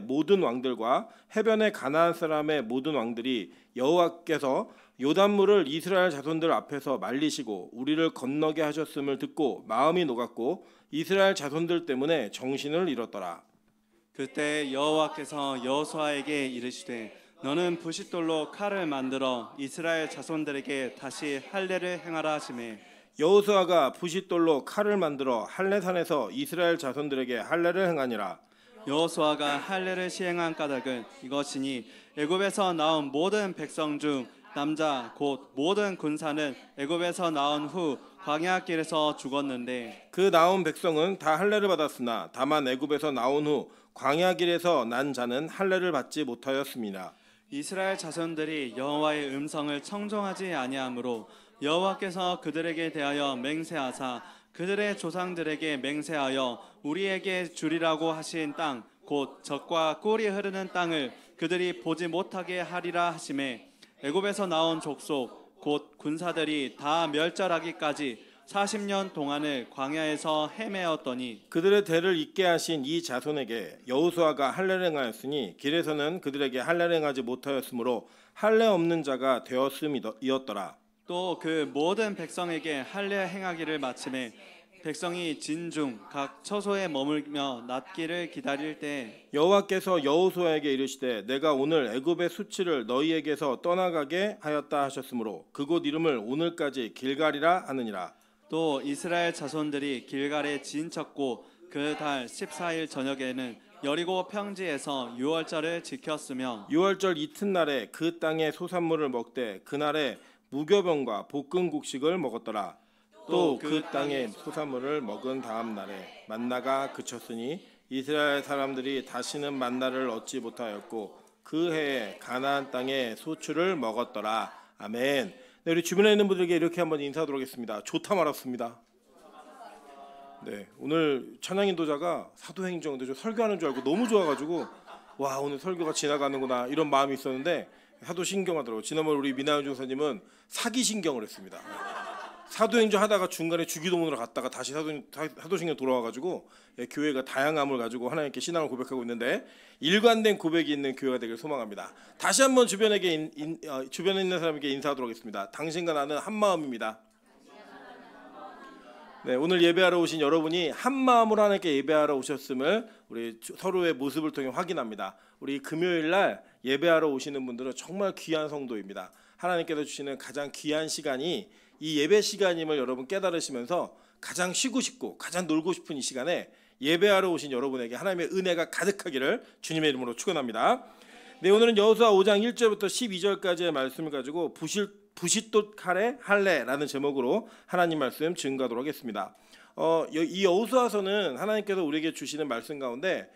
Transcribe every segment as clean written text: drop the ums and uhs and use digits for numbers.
모든 왕들과 해변의 가나안 사람의 모든 왕들이 여호와께서 요단물을 이스라엘 자손들 앞에서 말리시고 우리를 건너게 하셨음을 듣고 마음이 녹았고 이스라엘 자손들 때문에 정신을 잃었더라. 그때 여호와께서 여호수아에게 이르시되 너는 부싯돌로 칼을 만들어 이스라엘 자손들에게 다시 할례를 행하라 하시매 여호수아가 부싯돌로 칼을 만들어 할례산에서 이스라엘 자손들에게 할례를 행하니라. 여호수아가 할례를 시행한 까닭은 이것이니 애굽에서 나온 모든 백성 중 남자 곧 모든 군사는 애굽에서 나온 후 광야길에서 죽었는데 그 나온 백성은 다 할례를 받았으나 다만 애굽에서 나온 후 광야길에서 난 자는 할례를 받지 못하였습니다. 이스라엘 자손들이 여호와의 음성을 청종하지 아니하므로 여호와께서 그들에게 대하여 맹세하사 그들의 조상들에게 맹세하여 우리에게 주리라고 하신 땅 곧 젖과 꿀이 흐르는 땅을 그들이 보지 못하게 하리라 하시매 애굽에서 나온 족속 곧 군사들이 다 멸절하기까지 40년 동안을 광야에서 헤매었더니 그들의 대를 잇게 하신 이 자손에게 여호수아가 할례를 행하였으니 길에서는 그들에게 할례를 행하지 못하였으므로 할례 없는 자가 되었음이었더라. 또 그 모든 백성에게 할례 행하기를 마침에 백성이 진중 각 처소에 머물며 낫기를 기다릴 때 여호와께서 여호수아에게 이르시되 내가 오늘 애굽의 수치를 너희에게서 떠나가게 하였다 하셨으므로 그곳 이름을 오늘까지 길갈이라 하느니라. 또 이스라엘 자손들이 길갈에 진쳤고 그 달 14일 저녁에는 여리고 평지에서 유월절을 지켰으며 유월절 이튿날에 그 땅의 소산물을 먹되 그날에 무교병과 볶은 곡식을 먹었더라. 또 그 땅의 소산물을 먹은 다음 날에 만나가 그쳤으니 이스라엘 사람들이 다시는 만나를 얻지 못하였고 그 해에 가나안 땅에 소출을 먹었더라. 아멘. 네, 우리 주변에 있는 분들에게 이렇게 한번 인사하도록 하겠습니다. 좋다 말았습니다. 네, 오늘 찬양 인도자가 사도행전 설교하는 줄 알고 너무 좋아가지고 와 오늘 설교가 지나가는구나 이런 마음이 있었는데 사도신경하더라고요. 지난번 우리 민하연 중사님은 사기신경을 했습니다. 사도행전 하다가 중간에 주기도문으로 갔다가 다시 사도신경 돌아와가지고 교회가 다양함을 가지고 하나님께 신앙을 고백하고 있는데 일관된 고백이 있는 교회가 되길 소망합니다. 다시 한번 주변에 있는 사람에게 인사하도록 하겠습니다. 당신과 나는 한 마음입니다. 네, 오늘 예배하러 오신 여러분이 한 마음으로 하나님께 예배하러 오셨음을 우리 서로의 모습을 통해 확인합니다. 우리 금요일 날 예배하러 오시는 분들은 정말 귀한 성도입니다. 하나님께서 주시는 가장 귀한 시간이 이 예배 시간임을 여러분 깨달으시면서 가장 쉬고 싶고 가장 놀고 싶은 이 시간에 예배하러 오신 여러분에게 하나님의 은혜가 가득하기를 주님의 이름으로 축원합니다. 네, 오늘은 여호수아 5장 1절부터 12절까지의 말씀을 가지고 부싯돌 칼의 할례라는 제목으로 하나님 말씀 증거하도록 하겠습니다. 이 여호수아서는 하나님께서 우리에게 주시는 말씀 가운데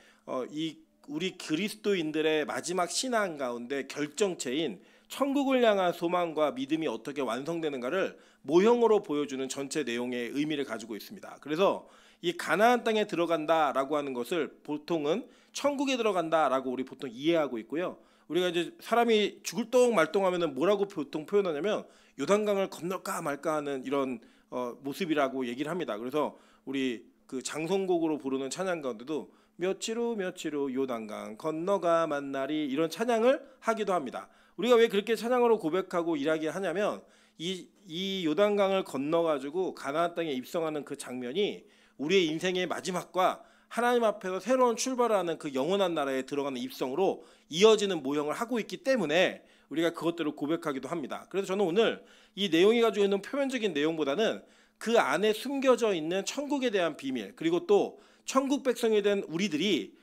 우리 그리스도인들의 마지막 신앙 가운데 결정체인 천국을 향한 소망과 믿음이 어떻게 완성되는가를 모형으로 보여주는 전체 내용의 의미를 가지고 있습니다. 그래서 이 가나안 땅에 들어간다라고 하는 것을 보통은 천국에 들어간다라고 우리 보통 이해하고 있고요. 우리가 이제 사람이 죽을 똥 말똥하면은 뭐라고 보통 표현하냐면 요단강을 건널까 말까 하는 이런 모습이라고 얘기를 합니다. 그래서 우리 그 장성곡으로 부르는 찬양 가운데도 며칠 후 요단강 건너가 만나리 이런 찬양을 하기도 합니다. 우리가 왜 그렇게 찬양으로 고백하고 이야기를 하냐면 이 요단강을 건너가지고 가나안 땅에 입성하는 그 장면이 우리의 인생의 마지막과 하나님 앞에서 새로운 출발하는 그 영원한 나라에 들어가는 입성으로 이어지는 모형을 하고 있기 때문에 우리가 그것들을 고백하기도 합니다. 그래서 저는 오늘 이 내용이 가지고 있는 표면적인 내용보다는 그 안에 숨겨져 있는 천국에 대한 비밀 그리고 또 천국 백성이 된 우리들이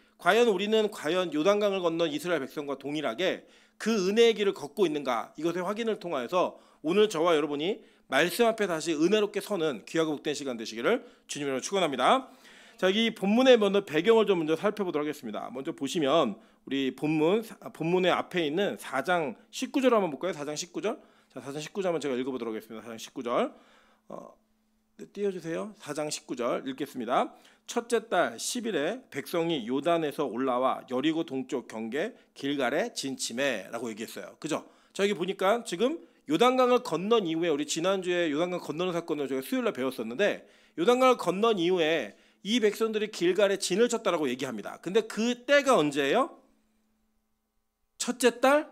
우리는 과연 요단강을 건넌 이스라엘 백성과 동일하게 그 은혜의 길을 걷고 있는가 이것의 확인을 통하여서 오늘 저와 여러분이 말씀 앞에 다시 은혜롭게 서는 귀하고 복된 시간 되시기를 주님으로 축원합니다. 자, 여기 본문의 먼저 배경을 좀 먼저 살펴보도록 하겠습니다. 먼저 보시면 우리 본문의 앞에 있는 4장 19절 한번 볼까요? 4장 19절. 자, 4장 19절 한번 제가 읽어보도록 하겠습니다. 4장 19절. 네, 띄워주세요. 4장 19절 읽겠습니다. 첫째 달 10일에 백성이 요단에서 올라와 여리고 동쪽 경계 길갈에 진침해라고 얘기했어요. 그죠? 자, 여기 보니까 지금 요단강을 건넌 이후에 우리 지난주에 요단강 건너는 사건을 저희가 수요일날 배웠었는데 요단강을 건넌 이후에 이 백성들이 길갈에 진을 쳤다라고 얘기합니다. 근데 그 때가 언제예요? 첫째 달?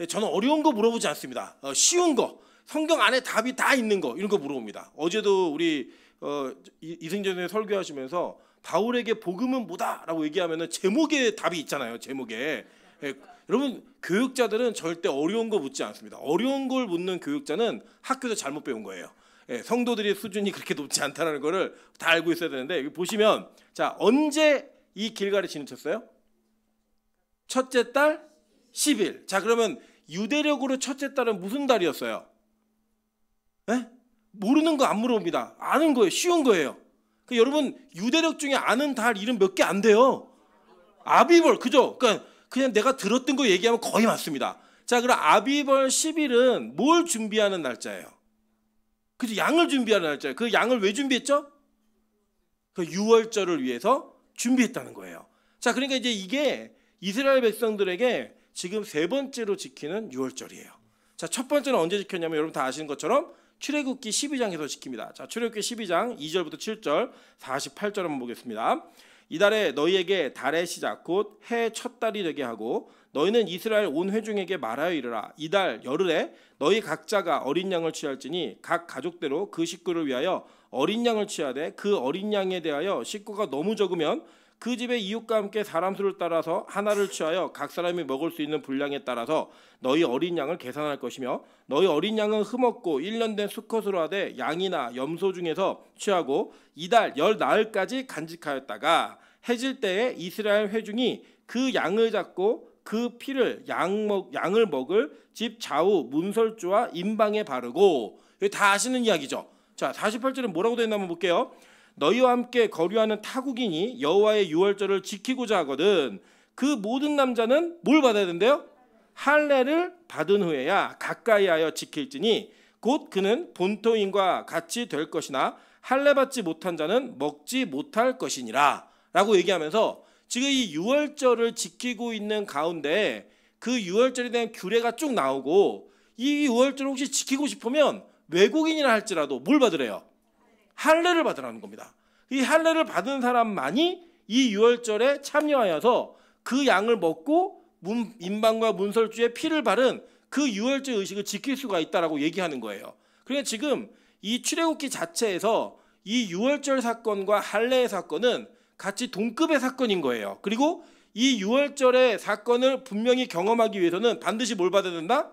저는 어려운 거 물어보지 않습니다. 쉬운 거, 성경 안에 답이 다 있는 거, 이런 거 물어봅니다. 어제도 우리 이승전 선생님 설교하시면서 바울에게 복음은 뭐다라고 얘기하면은 제목에 답이 있잖아요. 제목에. 여러분, 교육자들은 절대 어려운 거 묻지 않습니다. 어려운 걸 묻는 교육자는 학교에서 잘못 배운 거예요. 성도들의 수준이 그렇게 높지 않다는 거를 다 알고 있어야 되는데, 여기 보시면, 자, 언제 이 길갈에 진을 쳤어요? 첫째 달 10일. 자, 그러면 유대력으로 첫째 달은 무슨 달이었어요? 모르는 거 안 물어봅니다. 아는 거예요. 쉬운 거예요. 여러분, 유대력 중에 아는 달 이름 몇 개 안 돼요. 아비벌, 그죠? 그러니까 그냥 내가 들었던 거 얘기하면 거의 맞습니다. 자, 그럼 아비벌 10일은 뭘 준비하는 날짜예요? 그죠? 양을 준비하는 날짜예요. 그 양을 왜 준비했죠? 그 유월절을 위해서 준비했다는 거예요. 자, 그러니까 이제 이게 이스라엘 백성들에게 지금 세 번째로 지키는 유월절이에요. 자, 첫 번째는 언제 지켰냐면 여러분 다 아시는 것처럼 출애굽기 12장에서 지킵니다. 자, 출애굽기 12장 2절부터 7절, 48절 한번 보겠습니다. 이달에 너희에게 달의 시작 곧 해 첫 달이 되게 하고 너희는 이스라엘 온 회중에게 말하여 이르라. 이달 열흘에 너희 각자가 어린 양을 취할지니 각 가족대로 그 식구를 위하여 어린 양을 취하되 그 어린 양에 대하여 식구가 너무 적으면 그 집의 이웃과 함께 사람 수를 따라서 하나를 취하여 각 사람이 먹을 수 있는 분량에 따라서 너희 어린 양을 계산할 것이며 너희 어린 양은 흠없고 1년 된 수컷으로 하되 양이나 염소 중에서 취하고 이달 열 나흘까지 간직하였다가 해질 때에 이스라엘 회중이 그 양을 잡고 그 피를 양을 먹을 집 좌우 문설주와 임방에 바르고. 여기 다 아시는 이야기죠. 자, 48절에 뭐라고 되어 있나 한번 볼게요. 너희와 함께 거류하는 타국인이 여호와의 유월절을 지키고자 하거든 그 모든 남자는 뭘 받아야 된대요? 할례를 받은 후에야 가까이하여 지킬지니 곧 그는 본토인과 같이 될 것이나 할례 받지 못한 자는 먹지 못할 것이니라 라고 얘기하면서 지금 이 유월절을 지키고 있는 가운데 그 유월절에 대한 규례가 쭉 나오고 이 유월절을 혹시 지키고 싶으면 외국인이라 할지라도 뭘 받으래요? 할례를 받으라는 겁니다. 이 할례를 받은 사람만이 이 유월절에 참여하여서 그 양을 먹고 임방과 문설주의 피를 바른 그 유월절 의식을 지킬 수가 있다라고 얘기하는 거예요. 그러니까 지금 이 출애굽기 자체에서 이 유월절 사건과 할례의 사건은 같이 동급의 사건인 거예요. 그리고 이 유월절의 사건을 분명히 경험하기 위해서는 반드시 뭘 받아야 된다?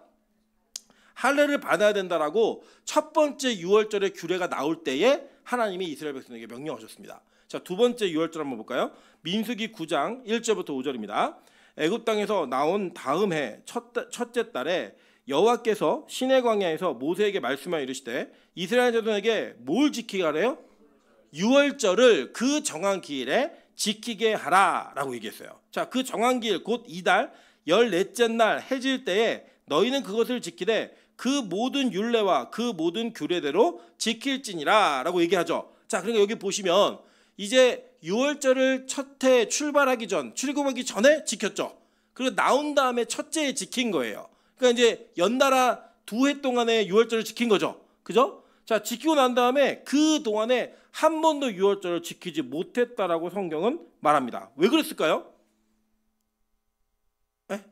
할례를 받아야 된다라고 첫 번째 유월절의 규례가 나올 때에 하나님이 이스라엘 백성에게 명령하셨습니다. 자, 두 번째 유월절 한번 볼까요? 민수기 9장 1절부터 5절입니다. 애굽 땅에서 나온 다음 해 첫째 달에 여호와께서 시내 광야에서 모세에게 말씀하여 이르시되 이스라엘 자손에게 뭘 지키게 하래요? 유월절을 그 정한 기일에 지키게 하라라고 얘기했어요. 자, 그 정한 기일 곧 이달 14째 날 해질 때에 너희는 그것을 지키되 그 모든 율례와 그 모든 규례대로 지킬지니라 라고 얘기하죠. 자, 그러니까 여기 보시면 이제 유월절을 첫 해 출발하기 전, 출애굽하기 전에 지켰죠. 그리고 나온 다음에 첫째에 지킨 거예요. 그러니까 이제 연달아 두 해 동안에 유월절을 지킨 거죠. 그죠? 자, 지키고 난 다음에 그 동안에 한 번도 유월절을 지키지 못했다라고 성경은 말합니다. 왜 그랬을까요?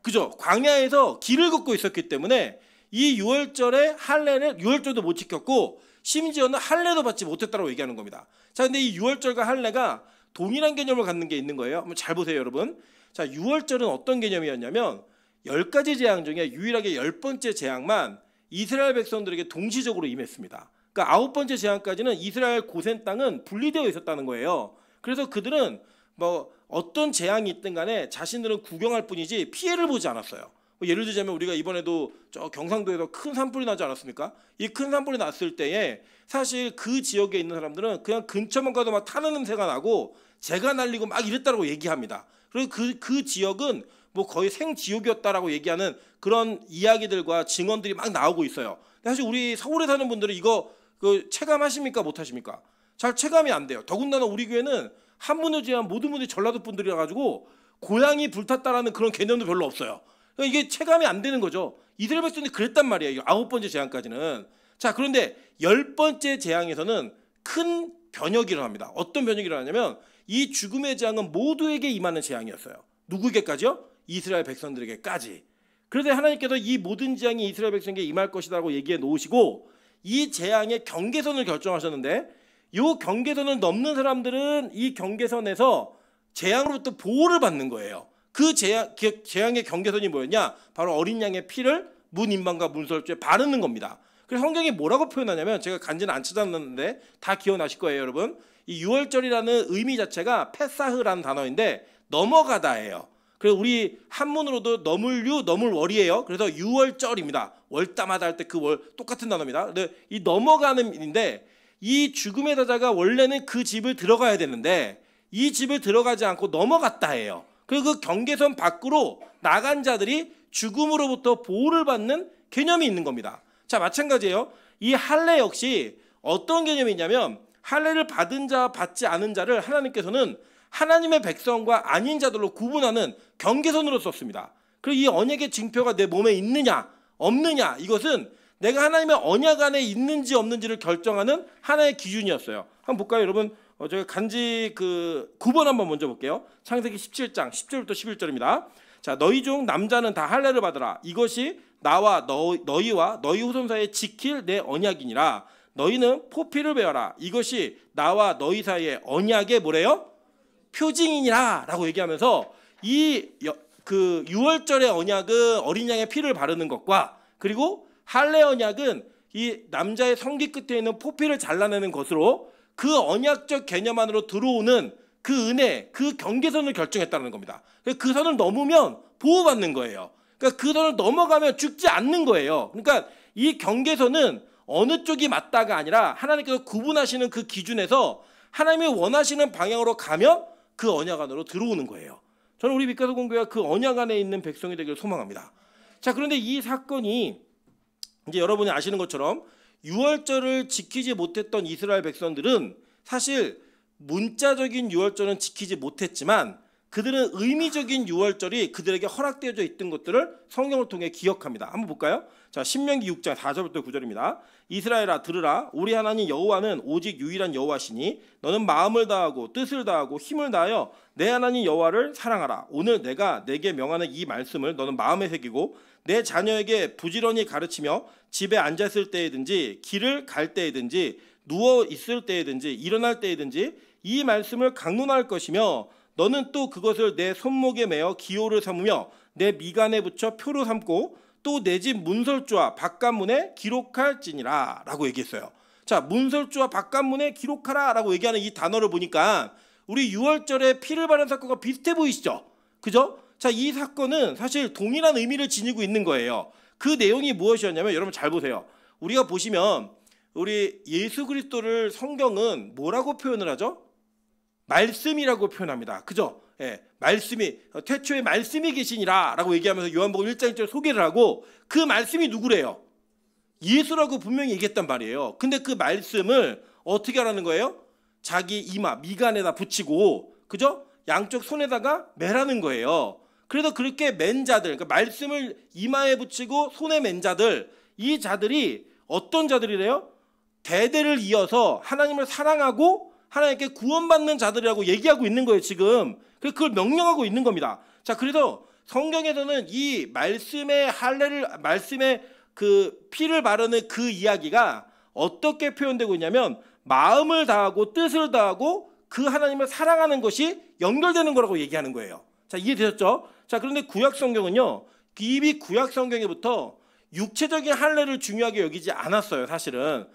그죠? 광야에서 길을 걷고 있었기 때문에 이 유월절의 할례를 유월절도 못 지켰고 심지어는 할례도 받지 못했다고 얘기하는 겁니다. 자, 근데 이 유월절과 할례가 동일한 개념을 갖는 게 있는 거예요. 한번 잘 보세요, 여러분. 자, 유월절은 어떤 개념이었냐면 10가지 재앙 중에 유일하게 10번째 재앙만 이스라엘 백성들에게 동시적으로 임했습니다. 그러니까 9번째 재앙까지는 이스라엘 고센 땅은 분리되어 있었다는 거예요. 그래서 그들은 뭐 어떤 재앙이 있든 간에 자신들은 구경할 뿐이지 피해를 보지 않았어요. 예를 들자면 우리가 이번에도 저 경상도에서 큰 산불이 나지 않았습니까? 이 큰 산불이 났을 때에 사실 그 지역에 있는 사람들은 그냥 근처만 가도 막 타는 냄새가 나고 재가 날리고 막 이랬다고 얘기합니다. 그리고 그 지역은 뭐 거의 생지옥이었다라고 얘기하는 그런 이야기들과 증언들이 막 나오고 있어요. 사실 우리 서울에 사는 분들은 이거 체감하십니까? 못하십니까? 잘 체감이 안 돼요. 더군다나 우리 교회는 한 분을 제한 모든 분들이 전라도 분들이라 가지고 고향이 불탔다라는 그런 개념도 별로 없어요. 그러니까 이게 체감이 안 되는 거죠. 이스라엘 백성들이 그랬단 말이에요. 9번째 재앙까지는. 자, 그런데 10번째 재앙에서는 큰 변혁이 일어납니다. 어떤 변혁이 일어나냐면 이 죽음의 재앙은 모두에게 임하는 재앙이었어요. 누구에게까지요? 이스라엘 백성들에게까지. 그런데 하나님께서 이 모든 재앙이 이스라엘 백성에게 임할 것이라고 얘기해 놓으시고 이 재앙의 경계선을 결정하셨는데 이 경계선을 넘는 사람들은 이 경계선에서 재앙으로부터 보호를 받는 거예요. 그 재앙의 경계선이 뭐였냐? 바로 어린 양의 피를 문 임방과 문설주에 바르는 겁니다. 그래서 성경이 뭐라고 표현하냐면 제가 간지는 안 찾아놨는데 다 기억나실 거예요, 여러분. 이 유월절이라는 의미 자체가 페사흐라는 단어인데 넘어가다예요. 그래서 우리 한문으로도 넘을유, 넘을월이에요. 그래서 유월절입니다. 월따마다 할 때 그 월 똑같은 단어입니다. 근데 이 넘어가는 일인데 이 죽음의 사자가 원래는 그 집을 들어가야 되는데 이 집을 들어가지 않고 넘어갔다예요. 그리고 그 경계선 밖으로 나간 자들이 죽음으로부터 보호를 받는 개념이 있는 겁니다. 자, 마찬가지예요. 이 할례 역시 어떤 개념이 있냐면 할례를 받은 자, 받지 않은 자를 하나님께서는 하나님의 백성과 아닌 자들로 구분하는 경계선으로 썼습니다. 그리고 이 언약의 징표가 내 몸에 있느냐 없느냐 이것은 내가 하나님의 언약 안에 있는지 없는지를 결정하는 하나의 기준이었어요. 한번 볼까요, 여러분? 제가 간지 그 9번 한번 먼저 볼게요. 창세기 17장 10절부터 11절입니다. 자, 너희 중 남자는 다 할례를 받으라. 이것이 나와 너희와 너희 후손 사이에 지킬 내 언약이니라. 너희는 포피를 베어라. 이것이 나와 너희 사이의 언약의 뭐래요? 표징이니라 라고 얘기하면서 이 그 유월절의 언약은 어린 양의 피를 바르는 것과 그리고 할례 언약은 이 남자의 성기 끝에 있는 포피를 잘라내는 것으로 그 언약적 개념 안으로 들어오는 그 은혜, 그 경계선을 결정했다는 겁니다. 그 선을 넘으면 보호받는 거예요. 그러니까 그 선을 넘어가면 죽지 않는 거예요. 그러니까 이 경계선은 어느 쪽이 맞다가 아니라 하나님께서 구분하시는 그 기준에서 하나님이 원하시는 방향으로 가면 그 언약 안으로 들어오는 거예요. 저는 우리 빛가서 공교회가 그 언약 안에 있는 백성이 되기를 소망합니다. 자, 그런데 이 사건이 이제 여러분이 아시는 것처럼 유월절을 지키지 못했던 이스라엘 백성들은 사실 문자적인 유월절은 지키지 못했지만 그들은 의미적인 유월절이 그들에게 허락되어져 있던 것들을 성경을 통해 기억합니다. 한번 볼까요? 자, 신명기 6장 4절부터 9절입니다. 이스라엘아 들으라. 우리 하나님 여호와는 오직 유일한 여호와시니 너는 마음을 다하고 뜻을 다하고 힘을 다하여 내 하나님 여호와를 사랑하라. 오늘 내가 내게 명하는 이 말씀을 너는 마음에 새기고 내 자녀에게 부지런히 가르치며 집에 앉았을 때이든지 길을 갈 때이든지 누워 있을 때이든지 일어날 때이든지 이 말씀을 강론할 것이며 너는 또 그것을 내 손목에 매어 기호를 삼으며 내 미간에 붙여 표로 삼고 또 내 집 문설주와 바깥문에 기록할지니라 라고 얘기했어요. 자, 문설주와 바깥문에 기록하라 라고 얘기하는 이 단어를 보니까 우리 유월절에 피를 바른 사건과 비슷해 보이시죠? 그죠? 자, 이 사건은 사실 동일한 의미를 지니고 있는 거예요. 그 내용이 무엇이었냐면 여러분 잘 보세요. 우리가 보시면 우리 예수 그리스도를 성경은 뭐라고 표현을 하죠? 말씀이라고 표현합니다. 그죠? 예, 말씀이 태초에 말씀이 계시니라 라고 얘기하면서 요한복음 1장 1절 소개를 하고 그 말씀이 누구래요? 예수라고 분명히 얘기했단 말이에요. 근데 그 말씀을 어떻게 하라는 거예요? 자기 이마 미간에다 붙이고 그죠? 양쪽 손에다가 매라는 거예요. 그래서 그렇게 맨 자들, 그러니까 말씀을 이마에 붙이고 손에 맨 자들, 이 자들이 어떤 자들이래요? 대대를 이어서 하나님을 사랑하고 하나님께 구원받는 자들이라고 얘기하고 있는 거예요, 지금. 그래서 그걸 명령하고 있는 겁니다. 자, 그래서 성경에서는 이 말씀의 할례를, 말씀의 그 피를 바르는 그 이야기가 어떻게 표현되고 있냐면 마음을 다하고 뜻을 다하고 그 하나님을 사랑하는 것이 연결되는 거라고 얘기하는 거예요. 자, 이해되셨죠? 자, 그런데 구약 성경은요, 이미 구약 성경에부터 육체적인 할례를 중요하게 여기지 않았어요, 사실은.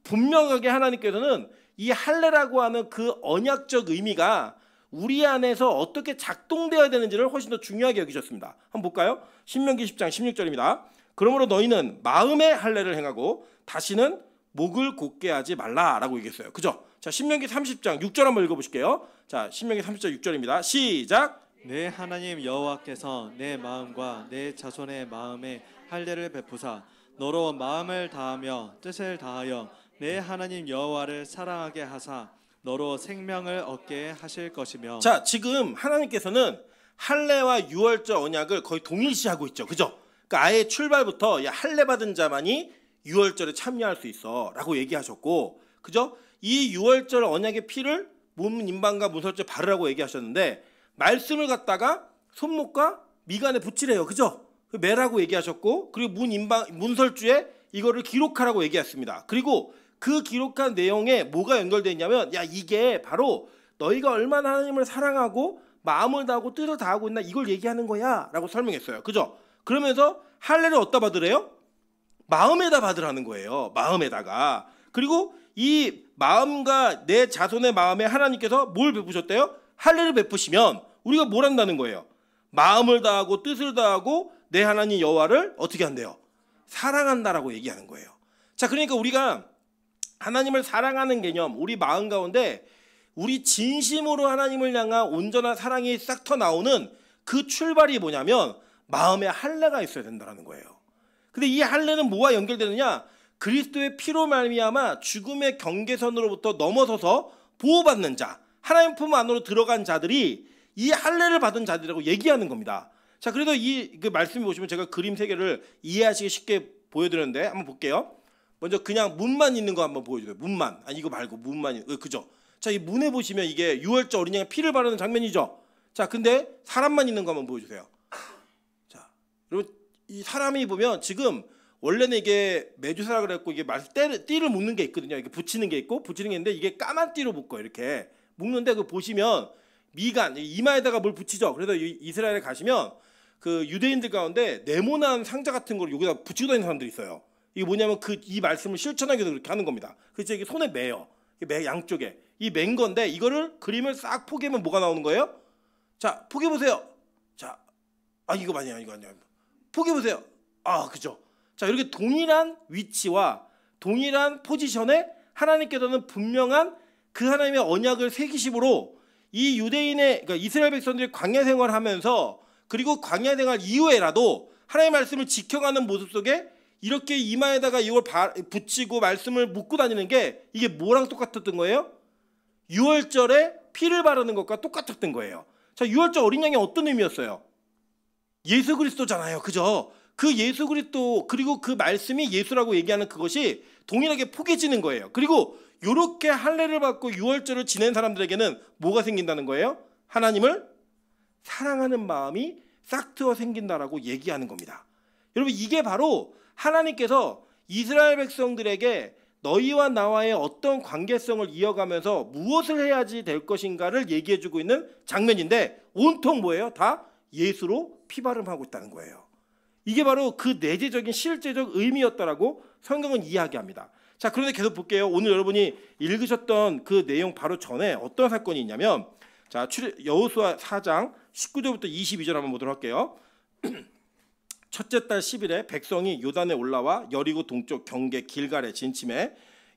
분명하게 하나님께서는 이 할례라고 하는 그 언약적 의미가 우리 안에서 어떻게 작동되어야 되는지를 훨씬 더 중요하게 여기셨습니다. 한번 볼까요? 신명기 10장 16절입니다. 그러므로 너희는 마음의 할례를 행하고 다시는 목을 곧게 하지 말라라고 얘기했어요. 그죠? 자, 신명기 30장 6절 한번 읽어보실게요. 자, 신명기 30장 6절입니다. 시작. 내 하나님 여호와께서 내 마음과 내 자손의 마음에 할례를 베푸사 너로 마음을 다하며 뜻을 다하여 내 하나님 여호와를 사랑하게 하사 너로 생명을 얻게 하실 것이며. 자, 지금 하나님께서는 할례와 유월절 언약을 거의 동일시하고 있죠. 그죠? 그러니까 아예 출발부터 야, 할례 받은 자만이 유월절에 참여할 수 있어 라고 얘기하셨고, 그죠? 이 유월절 언약의 피를 문 임방과 문설주에 바르라고 얘기하셨는데 말씀을 갖다가 손목과 미간에 붙이래요. 그죠? 매라고 얘기하셨고 그리고 문설주에 이거를 기록하라고 얘기했습니다. 그리고 그 기록한 내용에 뭐가 연결되어 있냐면 야 이게 바로 너희가 얼마나 하나님을 사랑하고 마음을 다하고 뜻을 다하고 있나 이걸 얘기하는 거야 라고 설명했어요. 그죠? 그러면서 할례를 어디다 받으래요? 마음에다 받으라는 거예요. 마음에다가. 그리고 이 마음과 내 자손의 마음에 하나님께서 뭘 베푸셨대요? 할례를 베푸시면 우리가 뭘 한다는 거예요? 마음을 다하고 뜻을 다하고 내 하나님 여호와를 어떻게 한대요? 사랑한다라고 얘기하는 거예요. 자, 그러니까 우리가 하나님을 사랑하는 개념, 우리 마음 가운데 우리 진심으로 하나님을 향한 온전한 사랑이 싹 터나오는 그 출발이 뭐냐면 마음에 할례가 있어야 된다는 거예요. 근데 이 할례는 뭐와 연결되느냐? 그리스도의 피로 말미암아 죽음의 경계선으로부터 넘어서서 보호받는 자, 하나님 품 안으로 들어간 자들이 이 할례를 받은 자들이라고 얘기하는 겁니다. 자, 그래서 그 말씀을 보시면 제가 그림 3개를 이해하시기 쉽게 보여드렸는데 한번 볼게요. 먼저 그냥 문만 있는 거 한번 보여줘요. 문만. 아니 이거 말고 문만. 그죠? 자, 이 문에 보시면 이게 유월절 어린 양의 피를 바르는 장면이죠. 자, 근데 사람만 있는 거 한번 보여주세요. 자, 여러분 이 사람이 보면 지금 원래는 이게 메두사라 그랬고 이게 띠를 묶는 게 있거든요. 이게 붙이는 게 있고 붙이는 게 있는데 이게 까만 띠로 묶어요. 이렇게 묶는데 그 보시면 미간 이마에다가 뭘 붙이죠. 그래서 이스라엘에 가시면 그 유대인들 가운데 네모난 상자 같은 걸 여기다 붙이고 다니는 사람들이 있어요. 이게 뭐냐면 이 말씀을 실천하기 위해서 그렇게 하는 겁니다. 그래서 이게 손에 매요. 양쪽에 이 맨 건데 이거를 그림을 싹 포개면 뭐가 나오는 거예요? 자, 포개 보세요. 자, 이거 아니야, 이거 아니야. 포개 보세요. 그죠? 자, 이렇게 동일한 위치와 동일한 포지션에 하나님께서는 분명한 그 하나님의 언약을 새기심으로 이 유대인의 그러니까 이스라엘 백성들이 광야 생활하면서 그리고 광야 생활 이후에라도 하나님의 말씀을 지켜가는 모습 속에 이렇게 이마에다가 이걸 붙이고 말씀을 묶고 다니는 게 이게 뭐랑 똑같았던 거예요? 유월절에 피를 바르는 것과 똑같았던 거예요. 자, 유월절 어린 양이 어떤 의미였어요? 예수 그리스도잖아요. 그죠? 그 예수 그리스도 그리고 그 말씀이 예수라고 얘기하는 그것이 동일하게 포개지는 거예요. 그리고 이렇게 할례를 받고 유월절을 지낸 사람들에게는 뭐가 생긴다는 거예요? 하나님을 사랑하는 마음이 싹 트어 생긴다라고 얘기하는 겁니다. 여러분 이게 바로 하나님께서 이스라엘 백성들에게 너희와 나와의 어떤 관계성을 이어가면서 무엇을 해야지 될 것인가를 얘기해주고 있는 장면인데 온통 뭐예요? 다 예수로 피바름하고 있다는 거예요. 이게 바로 그 내재적인 실제적 의미였다라고 성경은 이야기합니다. 자, 그런데 계속 볼게요. 오늘 여러분이 읽으셨던 그 내용 바로 전에 어떤 사건이 있냐면 자, 여호수아 4장 19절부터 22절 한번 보도록 할게요. 첫째 달 10일에 백성이 요단에 올라와 여리고 동쪽 경계 길갈에 진침해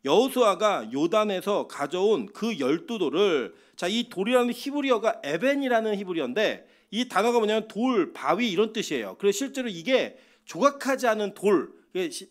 여호수아가 요단에서 가져온 그 12돌을 자, 이 돌이라는 히브리어가 에벤이라는 히브리어인데 이 단어가 뭐냐면 돌, 바위 이런 뜻이에요. 그래서 실제로 이게 조각하지 않은 돌,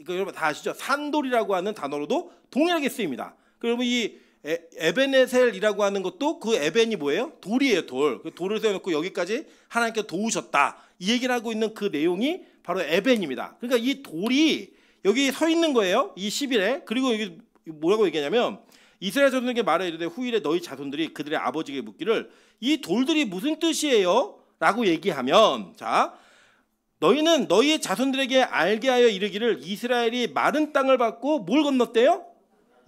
여러분 다 아시죠? 산돌이라고 하는 단어로도 동일하게 쓰입니다. 그러면 이 에벤에셀이라고 하는 것도 그 에벤이 뭐예요? 돌이에요, 돌. 그 돌을 세워놓고 여기까지 하나님께 도우셨다. 이 얘기를 하고 있는 그 내용이 바로 에벤입니다. 그러니까 이 돌이 여기 서 있는 거예요. 이 10일에. 그리고 여기 뭐라고 얘기하냐면 이스라엘 자손에게 말해 이르되 후일에 너희 자손들이 그들의 아버지에게 묻기를 이 돌들이 무슨 뜻이에요? 라고 얘기하면 자, 너희는 너희의 자손들에게 알게 하여 이르기를 이스라엘이 마른 땅을 받고 뭘 건넜대요?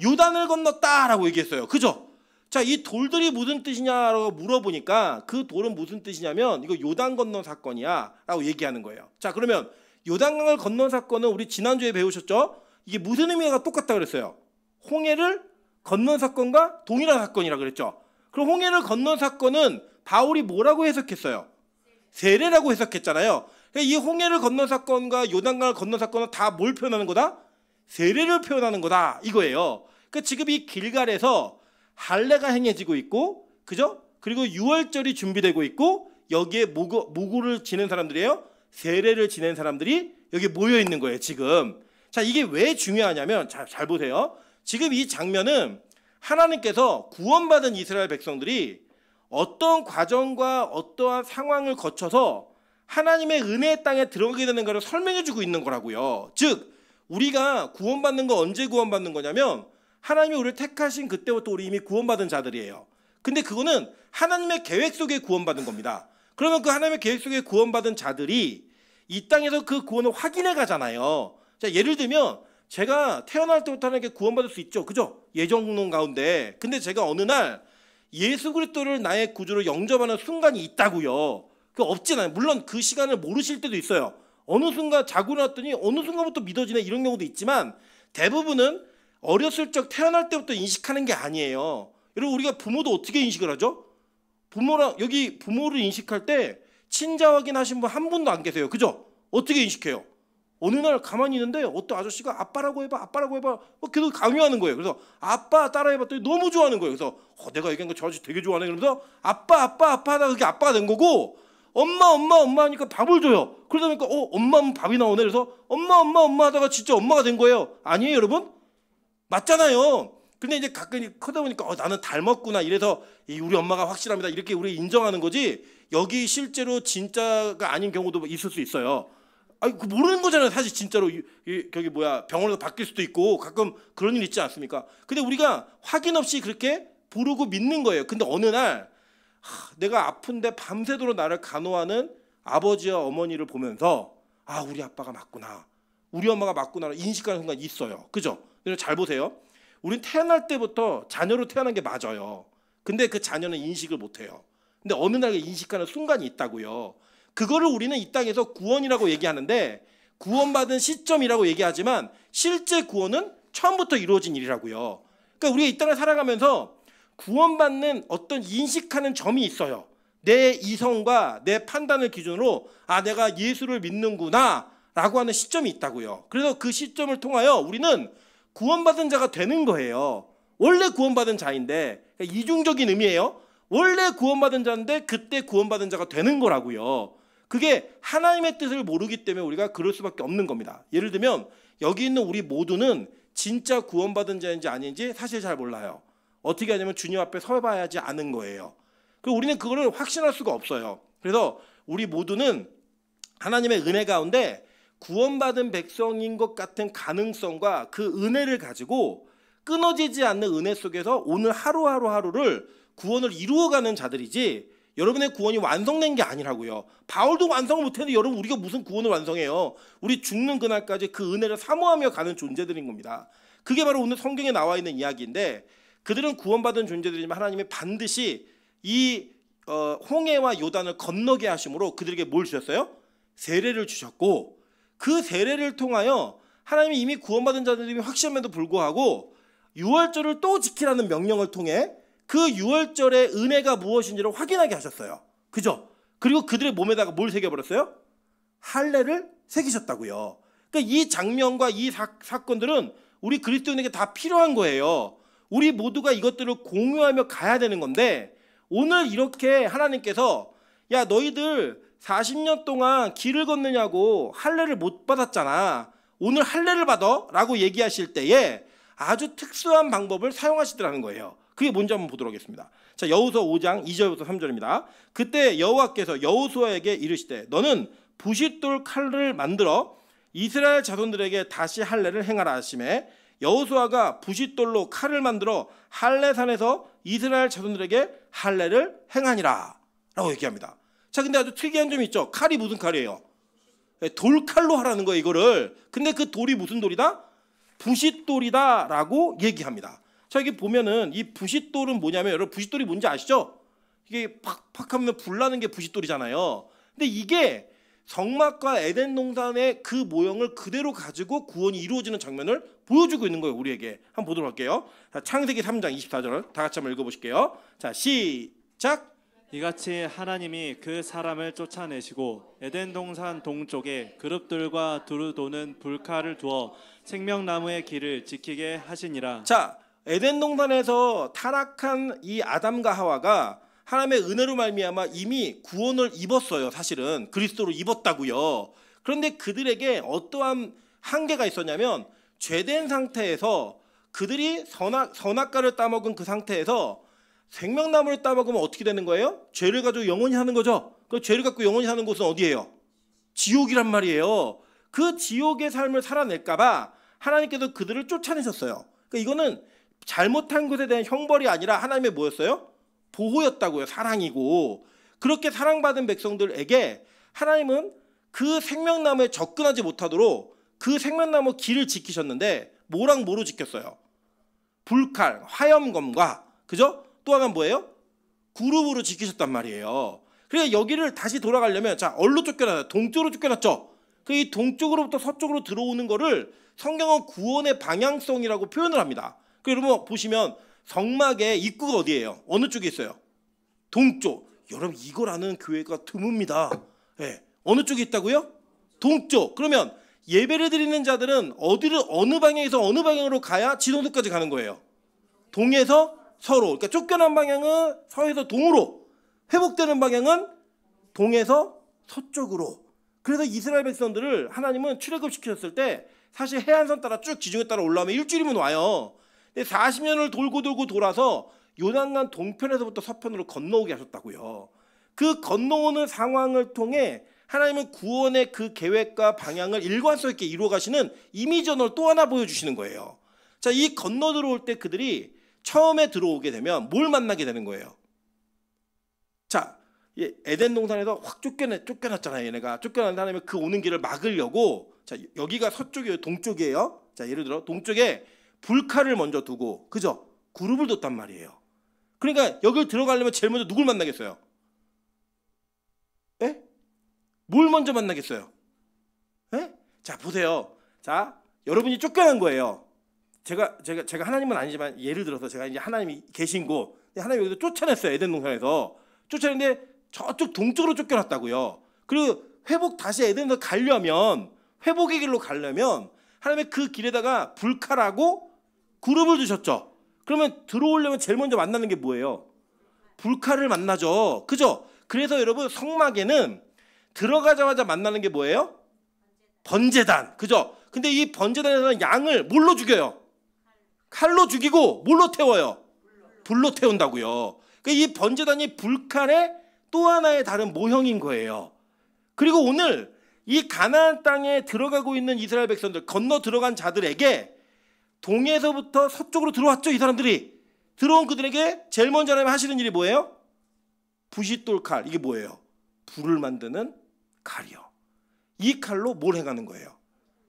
요단을 건넜다라고 얘기했어요. 그죠? 자, 이 돌들이 무슨 뜻이냐라고 물어보니까 그 돌은 무슨 뜻이냐면 이거 요단 건넌 사건이야 라고 얘기하는 거예요. 자, 그러면 요단강을 건넌 사건은 우리 지난주에 배우셨죠? 이게 무슨 의미가 똑같다 그랬어요? 홍해를 건넌 사건과 동일한 사건이라 그랬죠. 그럼 홍해를 건넌 사건은 바울이 뭐라고 해석했어요? 세례라고 해석했잖아요. 이 홍해를 건넌 사건과 요단강을 건넌 사건은 다 뭘 표현하는 거다? 세례를 표현하는 거다 이거예요. 그러니까 지금 이 길갈에서 할례가 행해지고 있고, 그죠? 그리고 유월절이 준비되고 있고 여기에 모구를 지낸 사람들이에요. 세례를 지낸 사람들이 여기 모여 있는 거예요. 지금. 자, 이게 왜 중요하냐면 잘 보세요. 지금 이 장면은 하나님께서 구원받은 이스라엘 백성들이 어떤 과정과 어떠한 상황을 거쳐서 하나님의 은혜의 땅에 들어가게 되는 것을 설명해 주고 있는 거라고요. 즉 우리가 구원받는 거 언제 구원받는 거냐면 하나님이 우리를 택하신 그때부터 우리 이미 구원받은 자들이에요. 근데 그거는 하나님의 계획 속에 구원받은 겁니다. 그러면 그 하나님의 계획 속에 구원받은 자들이 이 땅에서 그 구원을 확인해 가잖아요. 자, 예를 들면 제가 태어날 때부터 하나님께 구원받을 수 있죠. 그죠? 예정론 가운데. 근데 제가 어느 날 예수 그리스도를 나의 구주로 영접하는 순간이 있다고요. 그 없진 않아요. 물론 그 시간을 모르실 때도 있어요. 어느 순간 자고 일어났더니 어느 순간부터 믿어지네 이런 경우도 있지만 대부분은 어렸을 적 태어날 때부터 인식하는 게 아니에요. 여러분 우리가 부모도 어떻게 인식을 하죠? 부모랑 여기 부모를 인식할 때 친자 확인하신 분 한 분도 안 계세요. 그죠? 어떻게 인식해요? 어느 날 가만히 있는데 어떤 아저씨가 아빠라고 해봐 아빠라고 해봐 계속 강요하는 거예요. 그래서 아빠 따라해봤더니 너무 좋아하는 거예요. 그래서 내가 얘기한 거 저 아저씨 되게 좋아하네. 그러면서 아빠 하다가 그게 아빠가 된 거고 엄마 하니까 밥을 줘요. 그러다 보니까 엄마 하면 밥이 나오네. 그래서 엄마 하다가 진짜 엄마가 된 거예요. 아니에요 여러분? 맞잖아요. 근데 이제 가끔 크다 보니까 나는 닮았구나 이래서 우리 엄마가 확실합니다 이렇게 우리 인정하는 거지 여기 실제로 진짜가 아닌 경우도 있을 수 있어요. 그 모르는 거잖아요. 사실 진짜로 저기 병원에서 바뀔 수도 있고 가끔 그런 일 있지 않습니까? 근데 우리가 확인 없이 그렇게 부르고 믿는 거예요. 근데 어느 날 내가 아픈데 밤새도록 나를 간호하는 아버지와 어머니를 보면서 우리 아빠가 맞구나 우리 엄마가 맞구나 인식하는 순간 있어요. 그죠? 잘 보세요. 우린 태어날 때부터 자녀로 태어난 게 맞아요. 근데 그 자녀는 인식을 못해요. 근데 어느 날 인식하는 순간이 있다고요. 그거를 우리는 이 땅에서 구원이라고 얘기하는데 구원받은 시점이라고 얘기하지만 실제 구원은 처음부터 이루어진 일이라고요. 그러니까 우리가 이 땅을 살아가면서 구원받는 어떤 인식하는 점이 있어요. 내 이성과 내 판단을 기준으로 내가 예수를 믿는구나 라고 하는 시점이 있다고요. 그래서 그 시점을 통하여 우리는 구원받은 자가 되는 거예요. 원래 구원받은 자인데 그러니까 이중적인 의미예요. 원래 구원받은 자인데 그때 구원받은 자가 되는 거라고요. 그게 하나님의 뜻을 모르기 때문에 우리가 그럴 수밖에 없는 겁니다. 예를 들면 여기 있는 우리 모두는 진짜 구원받은 자인지 아닌지 사실 잘 몰라요. 어떻게 하냐면 주님 앞에 서봐야지 아는 거예요. 그리고 우리는 그거를 확신할 수가 없어요. 그래서 우리 모두는 하나님의 은혜 가운데 구원받은 백성인 것 같은 가능성과 그 은혜를 가지고 끊어지지 않는 은혜 속에서 오늘 하루하루를 구원을 이루어가는 자들이지 여러분의 구원이 완성된 게 아니라고요. 바울도 완성을 못했는데 여러분 우리가 무슨 구원을 완성해요. 우리 죽는 그날까지 그 은혜를 사모하며 가는 존재들인 겁니다. 그게 바로 오늘 성경에 나와 있는 이야기인데 그들은 구원받은 존재들이지만 하나님이 반드시 이 홍해와 요단을 건너게 하심으로 그들에게 뭘 주셨어요? 세례를 주셨고 그 세례를 통하여 하나님이 이미 구원받은 자들이 확신함에도 불구하고 유월절을 또 지키라는 명령을 통해 그 유월절의 은혜가 무엇인지를 확인하게 하셨어요. 그죠? 그리고 그들의 몸에다가 뭘 새겨버렸어요? 할례를 새기셨다고요. 그러니까 이 장면과 이 사건들은 우리 그리스도인에게 다 필요한 거예요. 우리 모두가 이것들을 공유하며 가야 되는 건데 오늘 이렇게 하나님께서 야 너희들 40년 동안 길을 걷느냐고 할례를 못 받았잖아. 오늘 할례를 받아 라고 얘기하실 때에 아주 특수한 방법을 사용하시더라는 거예요. 그게 뭔지 한번 보도록 하겠습니다. 자, 여호수아 5장 2절부터 3절입니다. 그때 여호와께서 여호수아에게 이르시되 너는 부싯돌 칼을 만들어 이스라엘 자손들에게 다시 할례를 행하라 하시매 여호수아가 부싯돌로 칼을 만들어 할례산에서 이스라엘 자손들에게 할례를 행하니라 라고 얘기합니다. 자, 근데 아주 특이한 점이 있죠. 칼이 무슨 칼이에요? 돌칼로 하라는 거예요, 이거를. 근데 그 돌이 무슨 돌이다? 부싯돌이다 라고 얘기합니다. 자, 여기 보면은 이 부싯돌은 뭐냐면 여러분 부싯돌이 뭔지 아시죠? 이게 팍팍 하면 불나는 게 부싯돌이잖아요. 근데 이게 성막과 에덴 동산의 그 모형을 그대로 가지고 구원이 이루어지는 장면을 보여주고 있는 거예요, 우리에게. 한번 보도록 할게요. 자, 창세기 3장 24절을 다 같이 한번 읽어보실게요. 자, 시작. 이같이 하나님이 그 사람을 쫓아내시고 에덴 동산 동쪽에 그룹들과 두루 도는 불칼을 두어 생명나무의 길을 지키게 하시니라. 자, 에덴 동산에서 타락한 이 아담과 하와가 하나님의 은혜로 말미암아 이미 구원을 입었어요. 사실은 그리스도로 입었다고요. 그런데 그들에게 어떠한 한계가 있었냐면 죄된 상태에서 그들이 선악과를 따먹은 그 상태에서 생명나무를 따먹으면 어떻게 되는 거예요? 죄를 가지고 영원히 사는 거죠. 그 죄를 갖고 영원히 사는 곳은 어디예요? 지옥이란 말이에요. 그 지옥의 삶을 살아낼까 봐 하나님께서 그들을 쫓아내셨어요. 그러니까 이거는 잘못한 것에 대한 형벌이 아니라 하나님의 뭐였어요? 보호였다고요. 사랑이고. 그렇게 사랑받은 백성들에게 하나님은 그 생명나무에 접근하지 못하도록 그 생명나무 길을 지키셨는데 뭐랑 뭐로 지켰어요? 불칼, 화염검과 그죠? 또 하나는 뭐예요? 구름으로 지키셨단 말이에요. 그러니까 여기를 다시 돌아가려면 자, 어디로 쫓겨나요? 동쪽으로 쫓겨났죠. 이 동쪽으로부터 서쪽으로 들어오는 거를 성경은 구원의 방향성이라고 표현을 합니다. 여러분 보시면 성막의 입구가 어디예요? 어느 쪽에 있어요? 동쪽. 여러분 이걸 아는 교회가 드뭅니다. 네. 어느 쪽에 있다고요? 동쪽. 그러면 예배를 드리는 자들은 어느 방향에서 어느 방향으로 가야 지성소까지 가는 거예요? 동에서 서로. 그러니까 쫓겨난 방향은 서에서 동으로, 회복되는 방향은 동에서 서쪽으로. 그래서 이스라엘 백성들을 하나님은 출애굽시켰을 때 사실 해안선 따라 쭉 지중해 따라 올라오면 일주일이면 와요. 근데 40년을 돌고 돌아서 요단강 동편에서부터 서편으로 건너오게 하셨다고요. 그 건너오는 상황을 통해 하나님은 구원의 그 계획과 방향을 일관성 있게 이루어 가시는 이미전을 또 하나 보여주시는 거예요. 자, 이 건너 들어올 때 그들이 처음에 들어오게 되면 뭘 만나게 되는 거예요? 자, 에덴 동산에서 확 쫓겨났잖아요. 얘네가 쫓겨난 하나님은 그 오는 길을 막으려고, 자, 여기가 서쪽이에요, 동쪽이에요. 자, 예를 들어 동쪽에 불칼을 먼저 두고, 그죠? 그룹을 뒀단 말이에요. 그러니까 여기를 들어가려면 제일 먼저 누굴 만나겠어요? 에? 뭘 먼저 만나겠어요? 에? 자, 보세요. 자, 여러분이 쫓겨난 거예요. 제가 하나님은 아니지만 예를 들어서 제가 이제 하나님이 계신 곳, 하나님이 여기서 쫓아냈어요. 에덴 동산에서 쫓아냈는데 저쪽 동쪽으로 쫓겨났다고요. 그리고 다시 에덴에서 가려면, 회복의 길로 가려면 하나님의 그 길에다가 불칼하고 그룹을 두셨죠. 그러면 들어오려면 제일 먼저 만나는 게 뭐예요? 불칼을 만나죠. 그죠? 그래서 여러분 성막에는 들어가자마자 만나는 게 뭐예요? 번제단. 그죠? 근데 이 번제단에서는 양을 뭘로 죽여요? 칼로 죽이고 뭘로 태워요? 불로 태운다고요. 그러니까 이 번제단이 불칼의 또 하나의 다른 모형인 거예요. 그리고 오늘 이 가나안 땅에 들어가고 있는 이스라엘 백성들, 건너 들어간 자들에게 동에서부터 서쪽으로 들어왔죠. 이 사람들이 들어온 그들에게 제일 먼저 하나님 하시는 일이 뭐예요? 부싯돌 칼. 이게 뭐예요? 불을 만드는 칼이요. 이 칼로 뭘 행하는 거예요?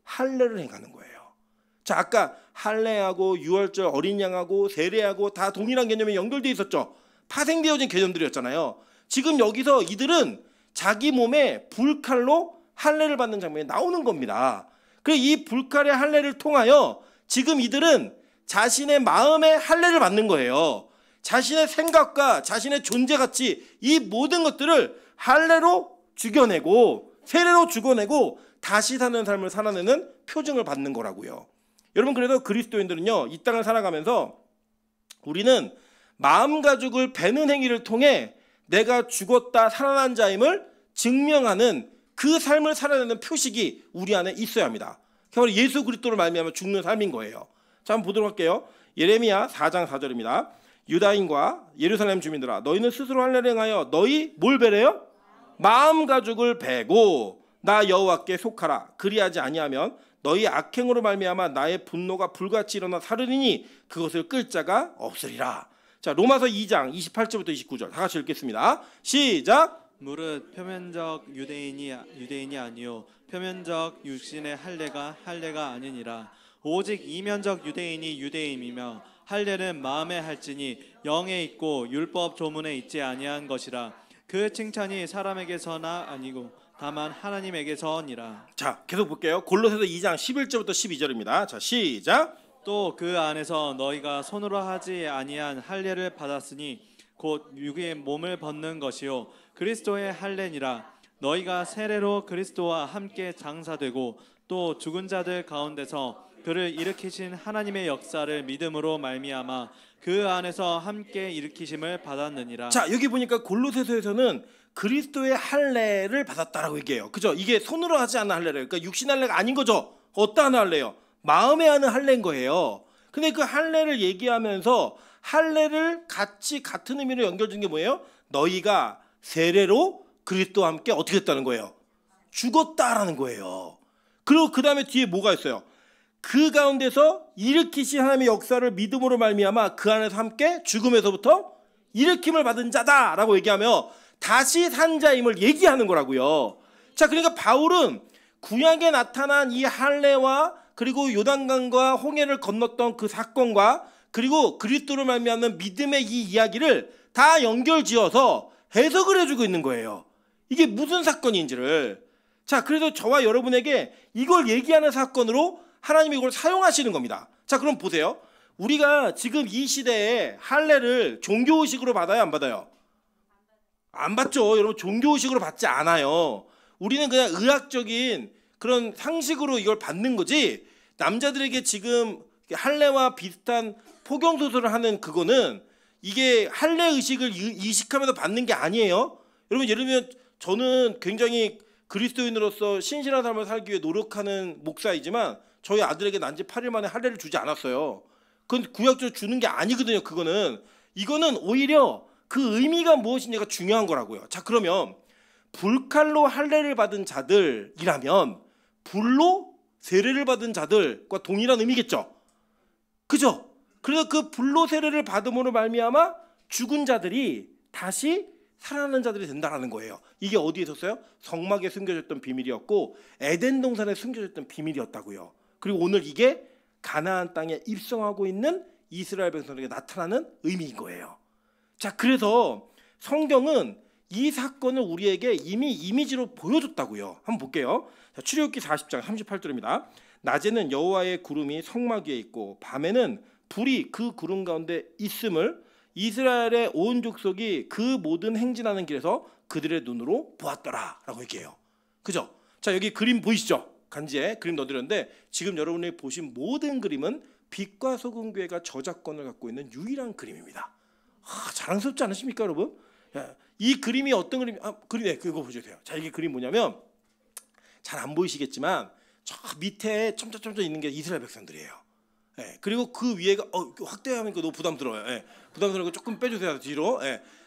할례를 행하는 거예요. 자, 아까 할례하고 유월절 어린 양하고 세례하고 다 동일한 개념에 연결되어 있었죠. 파생되어진 개념들이었잖아요. 지금 여기서 이들은 자기 몸에 불칼로 할례를 받는 장면이 나오는 겁니다. 그래서 이 불칼의 할례를 통하여 지금 이들은 자신의 마음의 할례를 받는 거예요. 자신의 생각과 자신의 존재가치, 이 모든 것들을 할례로 죽여내고 세례로 죽어내고 다시 사는 삶을 살아내는 표징을 받는 거라고요. 여러분, 그래서 그리스도인들은요, 이 땅을 살아가면서 우리는 마음 가죽을 베는 행위를 통해 내가 죽었다 살아난 자임을 증명하는 그 삶을 살아내는 표식이 우리 안에 있어야 합니다. 바로 예수 그리스도를 말미암아 죽는 삶인 거예요. 자, 한번 보도록 할게요. 예레미야 4장 4절입니다. 유다인과 예루살렘 주민들아, 너희는 스스로 할례를 행하여 너희 뭘 베래요? 마음 가죽을 베고 나 여호와께 속하라. 그리하지 아니하면 너희 악행으로 말미암아 나의 분노가 불같이 일어나 사르리니 그것을 끌 자가 없으리라. 자, 로마서 2장 28절부터 29절 다 같이 읽겠습니다. 시작. 무릇 표면적 유대인이 아니요 표면적 육신의 할례가 아니니라. 오직 이면적 유대인이 유대인이며 할례는 마음에 할지니 영에 있고 율법 조문에 있지 아니한 것이라. 그 칭찬이 사람에게서나 아니고 다만 하나님에게서니라. 자, 계속 볼게요. 골로새서 2장 11절부터 12절입니다. 자, 시작. 또 그 안에서 너희가 손으로 하지 아니한 할례를 받았으니 곧 육의 몸을 벗는 것이요 그리스도의 할례니라. 너희가 세례로 그리스도와 함께 장사되고 또 죽은 자들 가운데서 그를 일으키신 하나님의 역사를 믿음으로 말미암아 그 안에서 함께 일으키심을 받았느니라. 자, 여기 보니까 골로새서에서는 그리스도의 할례를 받았다라고 얘기해요. 그죠? 이게 손으로 하지 않은 할례래요. 그러니까 육신 할례가 아닌 거죠. 어떠한 할례요? 마음에 하는 할례인 거예요. 근데 그 할례를 얘기하면서 할례를 같은 의미로 연결된 게 뭐예요? 너희가 세례로 그리스도와 함께 어떻게 했다는 거예요? 죽었다라는 거예요. 그리고 그 다음에 뒤에 뭐가 있어요? 그 가운데서 일으키신 하나님의 역사를 믿음으로 말미암아 그 안에서 함께 죽음에서부터 일으킴을 받은 자다라고 얘기하며 다시 산 자임을 얘기하는 거라고요. 자, 그러니까 바울은 구약에 나타난 이 할례와 그리고 요단강과 홍해를 건넜던 그 사건과 그리고 그리스도로 말미암는 믿음의 이 이야기를 다 연결지어서 해석을 해주고 있는 거예요. 이게 무슨 사건인지를. 자, 그래서 저와 여러분에게 이걸 얘기하는 사건으로 하나님이 이걸 사용하시는 겁니다. 자, 그럼 보세요. 우리가 지금 이 시대에 할례를 종교의식으로 받아요, 안 받아요? 안 받죠. 여러분, 종교의식으로 받지 않아요. 우리는 그냥 의학적인 그런 상식으로 이걸 받는 거지. 남자들에게 지금 할례와 비슷한 포경소설을 하는 그거는 이게 할례 의식을 이식하면서 받는 게 아니에요. 여러분, 예를 들면 저는 굉장히 그리스도인으로서 신실한 삶을 살기 위해 노력하는 목사이지만 저희 아들에게 난지 8일 만에 할례를 주지 않았어요. 그건 구약적으로 주는 게 아니거든요. 이거는 오히려 그 의미가 무엇인지가 중요한 거라고요. 자, 그러면 불칼로 할례를 받은 자들이라면 불로 세례를 받은 자들과 동일한 의미겠죠. 그죠? 그래서 그 불로 세례를 받음으로 말미암아 죽은 자들이 다시 살아나는 자들이 된다는 거예요. 이게 어디에 있었어요? 성막에 숨겨졌던 비밀이었고 에덴 동산에 숨겨졌던 비밀이었다고요. 그리고 오늘 이게 가나안 땅에 입성하고 있는 이스라엘 백성에게 나타나는 의미인 거예요. 자, 그래서 성경은 이 사건을 우리에게 이미 이미지로 보여줬다고요. 한번 볼게요. 자, 출애굽기 40장 38절입니다. 낮에는 여호와의 구름이 성막 위에 있고 밤에는 불이 그 구름 가운데 있음을 이스라엘의 온 족속이 그 모든 행진하는 길에서 그들의 눈으로 보았더라라고 얘기해요. 그죠? 자, 여기 그림 보이시죠? 간지에 그림 넣어드렸는데 지금 여러분이 보신 모든 그림은 빛과 소금 교회가 저작권을 갖고 있는 유일한 그림입니다. 자랑스럽지 않으십니까, 여러분? 이 그림이 어떤 그림? 그림에 그거 보셔도 돼요. 자, 이게 그림 뭐냐면 잘 안 보이시겠지만 저 밑에 첨자첨자 있는 게 이스라엘 백성들이에요. 그리고 그 위에가 확대하면 너무 부담스러워요. 부담스러운 거 조금 빼주세요, 뒤로.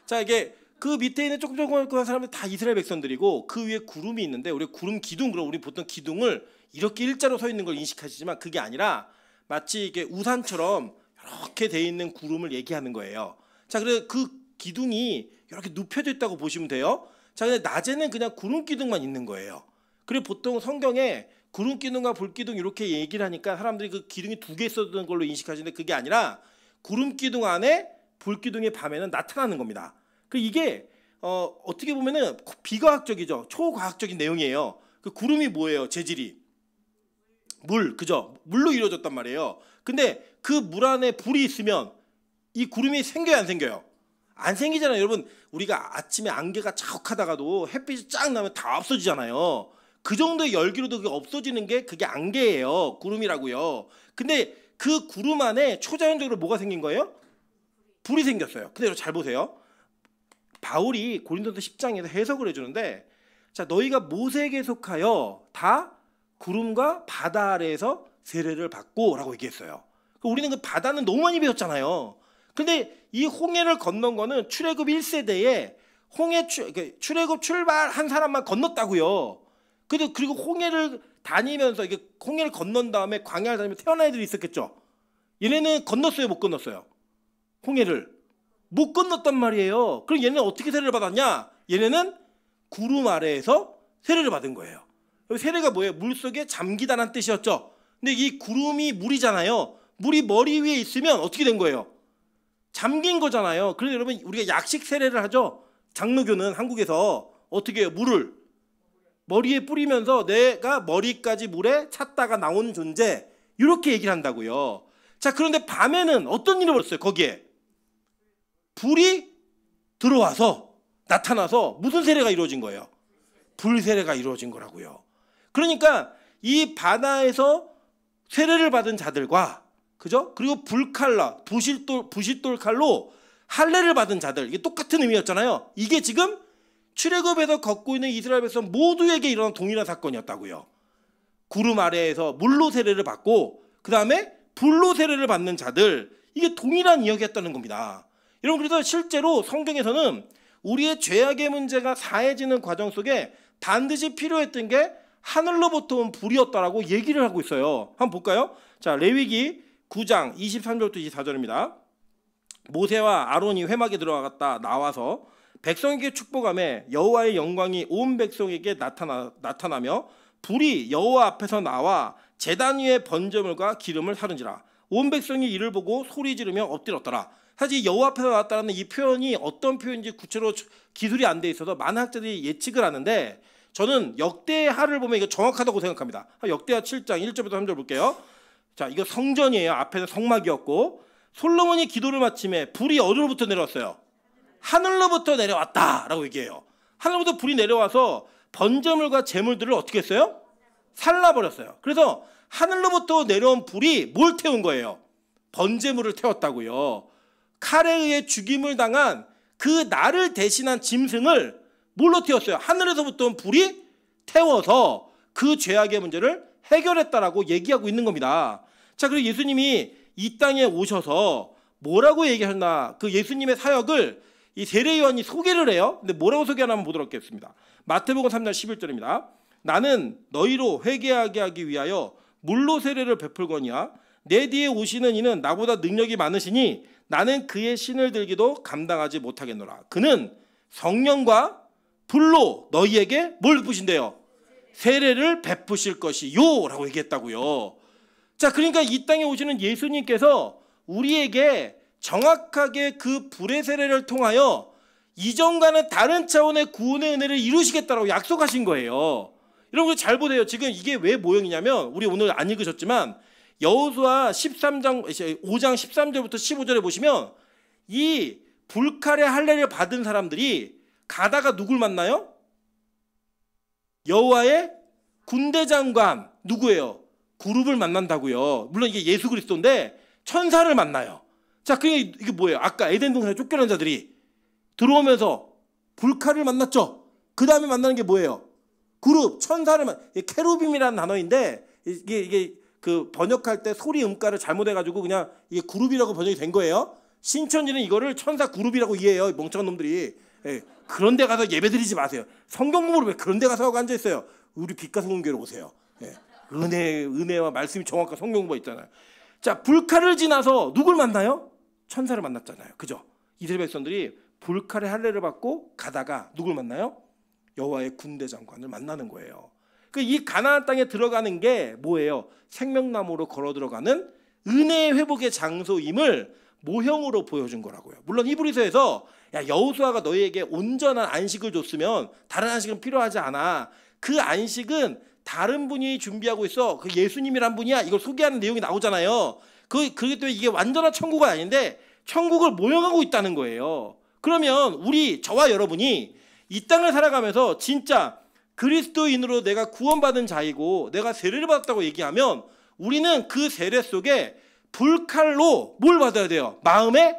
자, 이게 그 밑에 있는 조그만 사람들 다 이스라엘 백성들이고 그 위에 구름이 있는데 우리 구름 기둥, 그럼 우리 보통 기둥을 이렇게 일자로 서 있는 걸 인식하시지만 그게 아니라 마치 이게 우산처럼 이렇게 돼 있는 구름을 얘기하는 거예요. 자, 그래서 그 기둥이 이렇게 눕혀져 있다고 보시면 돼요. 자, 근데 낮에는 그냥 구름 기둥만 있는 거예요. 그리고 보통 성경에 구름 기둥과 불 기둥 이렇게 얘기를 하니까 사람들이 그 기둥이 두 개 있었던 걸로 인식하시는데 그게 아니라 구름 기둥 안에 불 기둥이 밤에는 나타나는 겁니다. 그 이게 어떻게 보면은 비과학적이죠. 초과학적인 내용이에요. 그 구름이 뭐예요? 재질이 물, 그죠? 물로 이루어졌단 말이에요. 근데 그 물 안에 불이 있으면 이 구름이 생겨요, 안 생겨요? 안 생기잖아요. 여러분, 우리가 아침에 안개가 자욱하다가도 햇빛이 쫙 나면 다 없어지잖아요. 그 정도의 열기로도 그게 없어지는 게 그게 안개예요. 구름이라고요. 근데 그 구름 안에 초자연적으로 뭐가 생긴 거예요? 불이 생겼어요. 근데 여러분 잘 보세요. 바울이 고린도서 10장에서 해석을 해주는데, 자, 너희가 모세에게 속하여 다 구름과 바다 아래에서 세례를 받고 라고 얘기했어요. 우리는 그 바다는 너무 많이 배웠잖아요. 근데 이 홍해를 건넌 거는 출애굽 1세대에 출애굽 출발한 사람만 건넜다고요. 그리고 홍해를 다니면서 이게 홍해를 건넌 다음에 광야를 다니면서 태어난 애들이 있었겠죠. 얘네는 건넜어요, 못 건넜어요? 홍해를 못 건넜단 말이에요. 그럼 얘네는 어떻게 세례를 받았냐? 얘네는 구름 아래에서 세례를 받은 거예요. 세례가 뭐예요? 물속에 잠기다란 뜻이었죠. 근데 이 구름이 물이잖아요. 물이 머리 위에 있으면 어떻게 된 거예요? 잠긴 거잖아요. 그래서 여러분 우리가 약식 세례를 하죠. 장로교는 한국에서 어떻게 해요? 물을 머리에 뿌리면서 내가 머리까지 물에 찼다가 나온 존재, 이렇게 얘기를 한다고요. 자, 그런데 밤에는 어떤 일이 벌었어요? 거기에 불이 들어와서 나타나서 무슨 세례가 이루어진 거예요? 불세례가 이루어진 거라고요. 그러니까 이 바다에서 세례를 받은 자들과, 그죠? 그리고 불칼라, 부싯돌 칼로 할례를 받은 자들, 이게 똑같은 의미였잖아요. 이게 지금 출애굽에서 걷고 있는 이스라엘 백성 모두에게 일어난 동일한 사건이었다고요. 구름 아래에서 물로 세례를 받고 그 다음에 불로 세례를 받는 자들, 이게 동일한 이야기였다는 겁니다. 여러분, 그래서 실제로 성경에서는 우리의 죄악의 문제가 사해지는 과정 속에 반드시 필요했던 게 하늘로부터 온 불이었다라고 얘기를 하고 있어요. 한번 볼까요? 자, 레위기 9장 23절부터 24절입니다. 모세와 아론이 회막에 들어갔다 나와서 백성에게 축복하며 여호와의 영광이 온 백성에게 나타나며 불이 여호와 앞에서 나와 제단 위에 번제물과 기름을 사른지라. 온 백성이 이를 보고 소리 지르며 엎드렸더라. 사실 여호와 앞에서 나왔다는 이 표현이 어떤 표현인지 구체로 기술이 안 돼 있어서 많은 학자들이 예측을 하는데, 저는 역대하를 보면 이거 정확하다고 생각합니다. 역대하 7장 1절부터 3절 볼게요. 자, 이거 성전이에요. 앞에는 성막이었고, 솔로몬이 기도를 마침에 불이 어디로부터 내려왔어요? 하늘로부터 내려왔다라고 얘기해요. 하늘로부터 불이 내려와서 번제물과 제물들을 어떻게 했어요? 살라버렸어요. 그래서 하늘로부터 내려온 불이 뭘 태운 거예요? 번제물을 태웠다고요. 칼에 의해 죽임을 당한 그 나를 대신한 짐승을 뭘로 태웠어요? 하늘에서부터 온 불이 태워서 그 죄악의 문제를 해결했다라고 얘기하고 있는 겁니다. 자, 그리고 예수님이 이 땅에 오셔서 뭐라고 얘기하셨나? 그 예수님의 사역을 이 세례요한이 소개를 해요. 근데 뭐라고 소개하나 한번 보도록 하겠습니다. 마태복음 3장 11절입니다. 나는 너희로 회개하게 하기 위하여 물로 세례를 베풀거니와 내 뒤에 오시는 이는 나보다 능력이 많으시니 나는 그의 신을 들기도 감당하지 못하겠노라. 그는 성령과 불로 너희에게 뭘 베푸신대요? 세례를 베푸실 것이요 라고 얘기했다고요. 자, 그러니까 이 땅에 오시는 예수님께서 우리에게 정확하게 그 불의 세례를 통하여 이전과는 다른 차원의 구원의 은혜를 이루시겠다라고 약속하신 거예요. 여러분 잘 보세요. 지금 이게 왜 모형이냐면, 우리 오늘 안 읽으셨지만 여호수아 5장 13절부터 15절에 보시면 이 불칼의 할례를 받은 사람들이 가다가 누굴 만나요? 여호와의 군대장관, 누구예요? 그룹을 만난다고요. 물론 이게 예수 그리스도인데 천사를 만나요. 자, 그게 이게 뭐예요? 아까 에덴 동산에 쫓겨난 자들이 들어오면서 불칼을 만났죠. 그 다음에 만나는 게 뭐예요? 그룹, 천사를 케루빔이라는 단어인데 이게 그 번역할 때 소리 음가를 잘못해가지고 그냥 이게 그룹이라고 번역이 된 거예요. 신천지는 이거를 천사 그룹이라고 이해해요. 멍청한 놈들이. 예, 그런 데 가서 예배 드리지 마세요. 성경 공부를 왜 그런 데 가서 하고 앉아있어요. 우리 빛가성공교로 오세요. 예, 은혜와 말씀이 정확한 성경 공부가 있잖아요. 자, 불칼을 지나서 누굴 만나요? 천사를 만났잖아요. 그죠? 이스라엘 백성들이 불칼의 할례를 받고 가다가 누굴 만나요? 여호와의 군대 장관을 만나는 거예요. 이 가나안 땅에 들어가는 게 뭐예요? 생명나무로 걸어 들어가는 은혜의 회복의 장소임을 모형으로 보여준 거라고요. 물론 히브리서에서 야, 여호수아가 너희에게 온전한 안식을 줬으면 다른 안식은 필요하지 않아. 그 안식은 다른 분이 준비하고 있어. 그 예수님이란 분이야. 이걸 소개하는 내용이 나오잖아요. 그게 또 이게 완전한 천국은 아닌데 천국을 모형하고 있다는 거예요. 그러면 저와 여러분이 이 땅을 살아가면서 진짜 그리스도인으로 내가 구원받은 자이고 내가 세례를 받았다고 얘기하면 우리는 그 세례 속에 불칼로 뭘 받아야 돼요? 마음의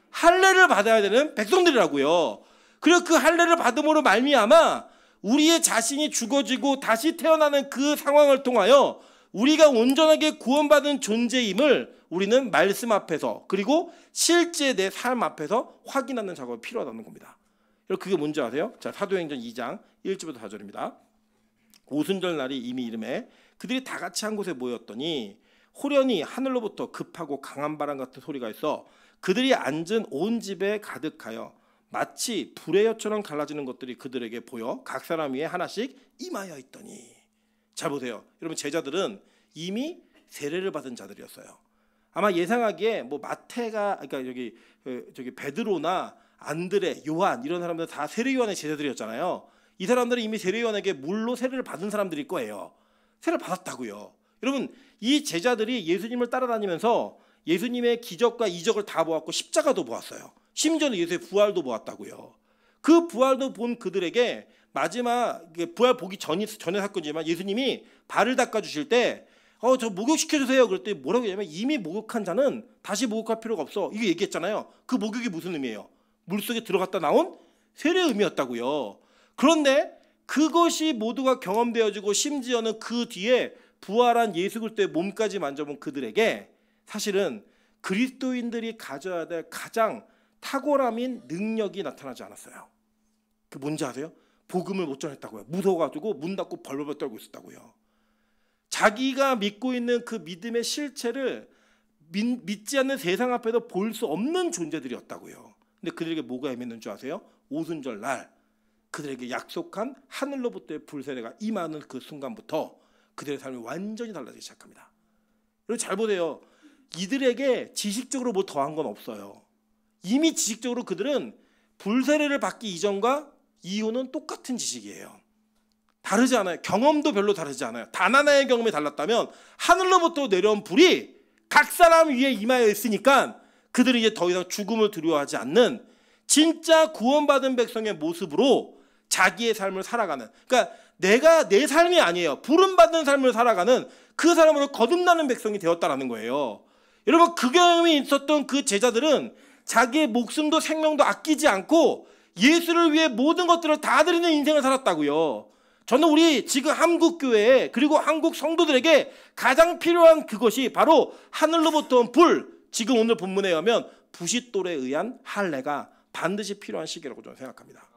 할례를 받아야 되는 백성들이라고요. 그리고 그 할례를 받음으로 말미암아 우리의 자신이 죽어지고 다시 태어나는 그 상황을 통하여 우리가 온전하게 구원받은 존재임을 우리는 말씀 앞에서 그리고 실제 내 삶 앞에서 확인하는 작업이 필요하다는 겁니다. 여러분 그게 뭔지 아세요? 자, 사도행전 2장 1절부터 4절입니다. 오순절 날이 이미 이름에 그들이 다 같이 한 곳에 모였더니 호련히 하늘로부터 급하고 강한 바람 같은 소리가 있어 그들이 앉은 온 집에 가득하여 마치 불의 혀처럼 갈라지는 것들이 그들에게 보여 각 사람 위에 하나씩 임하여 있더니. 잘 보세요. 여러분 제자들은 이미 세례를 받은 자들이었어요. 아마 예상하기에 뭐 마태가 그러니까 저기 베드로나 안드레, 요한 이런 사람들 다 세례 요한의 제자들이었잖아요. 이 사람들은 이미 세례 요한에게 물로 세례를 받은 사람들일 거예요. 세례를 받았다고요. 여러분 이 제자들이 예수님을 따라다니면서 예수님의 기적과 이적을 다 보았고 십자가도 보았어요. 심지어는 예수의 부활도 보았다고요. 그 부활도 본 그들에게 마지막 부활 보기 전의 사건이지만 예수님이 발을 닦아주실 때 저 목욕시켜주세요. 그랬더니 뭐라고 했냐면 이미 목욕한 자는 다시 목욕할 필요가 없어. 이게 얘기했잖아요. 그 목욕이 무슨 의미예요? 물속에 들어갔다 나온 세례의 의미였다고요. 그런데 그것이 모두가 경험되어지고 심지어는 그 뒤에 부활한 예수 그리스도의 몸까지 만져본 그들에게 사실은 그리스도인들이 가져야 될 가장 탁월함인 능력이 나타나지 않았어요. 그 뭔지 아세요? 복음을 못 전했다고요. 무서워가지고 문 닫고 벌벌 떨고 있었다고요. 자기가 믿고 있는 그 믿음의 실체를 믿지 않는 세상 앞에서 볼 수 없는 존재들이었다고요. 근데 그들에게 뭐가 임했는 줄 아세요? 오순절 날 그들에게 약속한 하늘로부터의 불세례가 임하는 그 순간부터 그들의 삶이 완전히 달라지기 시작합니다. 여러분 잘 보세요. 이들에게 지식적으로 뭐 더한 건 없어요. 이미 지식적으로 그들은 불세례를 받기 이전과 이후는 똑같은 지식이에요. 다르지 않아요. 경험도 별로 다르지 않아요. 단 하나의 경험이 달랐다면 하늘로부터 내려온 불이 각 사람 위에 임하여 있으니까 그들이 이제 더 이상 죽음을 두려워하지 않는 진짜 구원받은 백성의 모습으로 자기의 삶을 살아가는, 그러니까 내가 내 삶이 아니에요. 부름받은 삶을 살아가는 그 사람으로 거듭나는 백성이 되었다라는 거예요. 여러분 그 경험이 있었던 그 제자들은 자기의 목숨도 생명도 아끼지 않고 예수를 위해 모든 것들을 다 드리는 인생을 살았다고요. 저는 우리 지금 한국 교회에 그리고 한국 성도들에게 가장 필요한 그것이 바로 하늘로부터 온 불, 지금 오늘 본문에 의하면 부싯돌에 의한 할례가 반드시 필요한 시기라고 저는 생각합니다.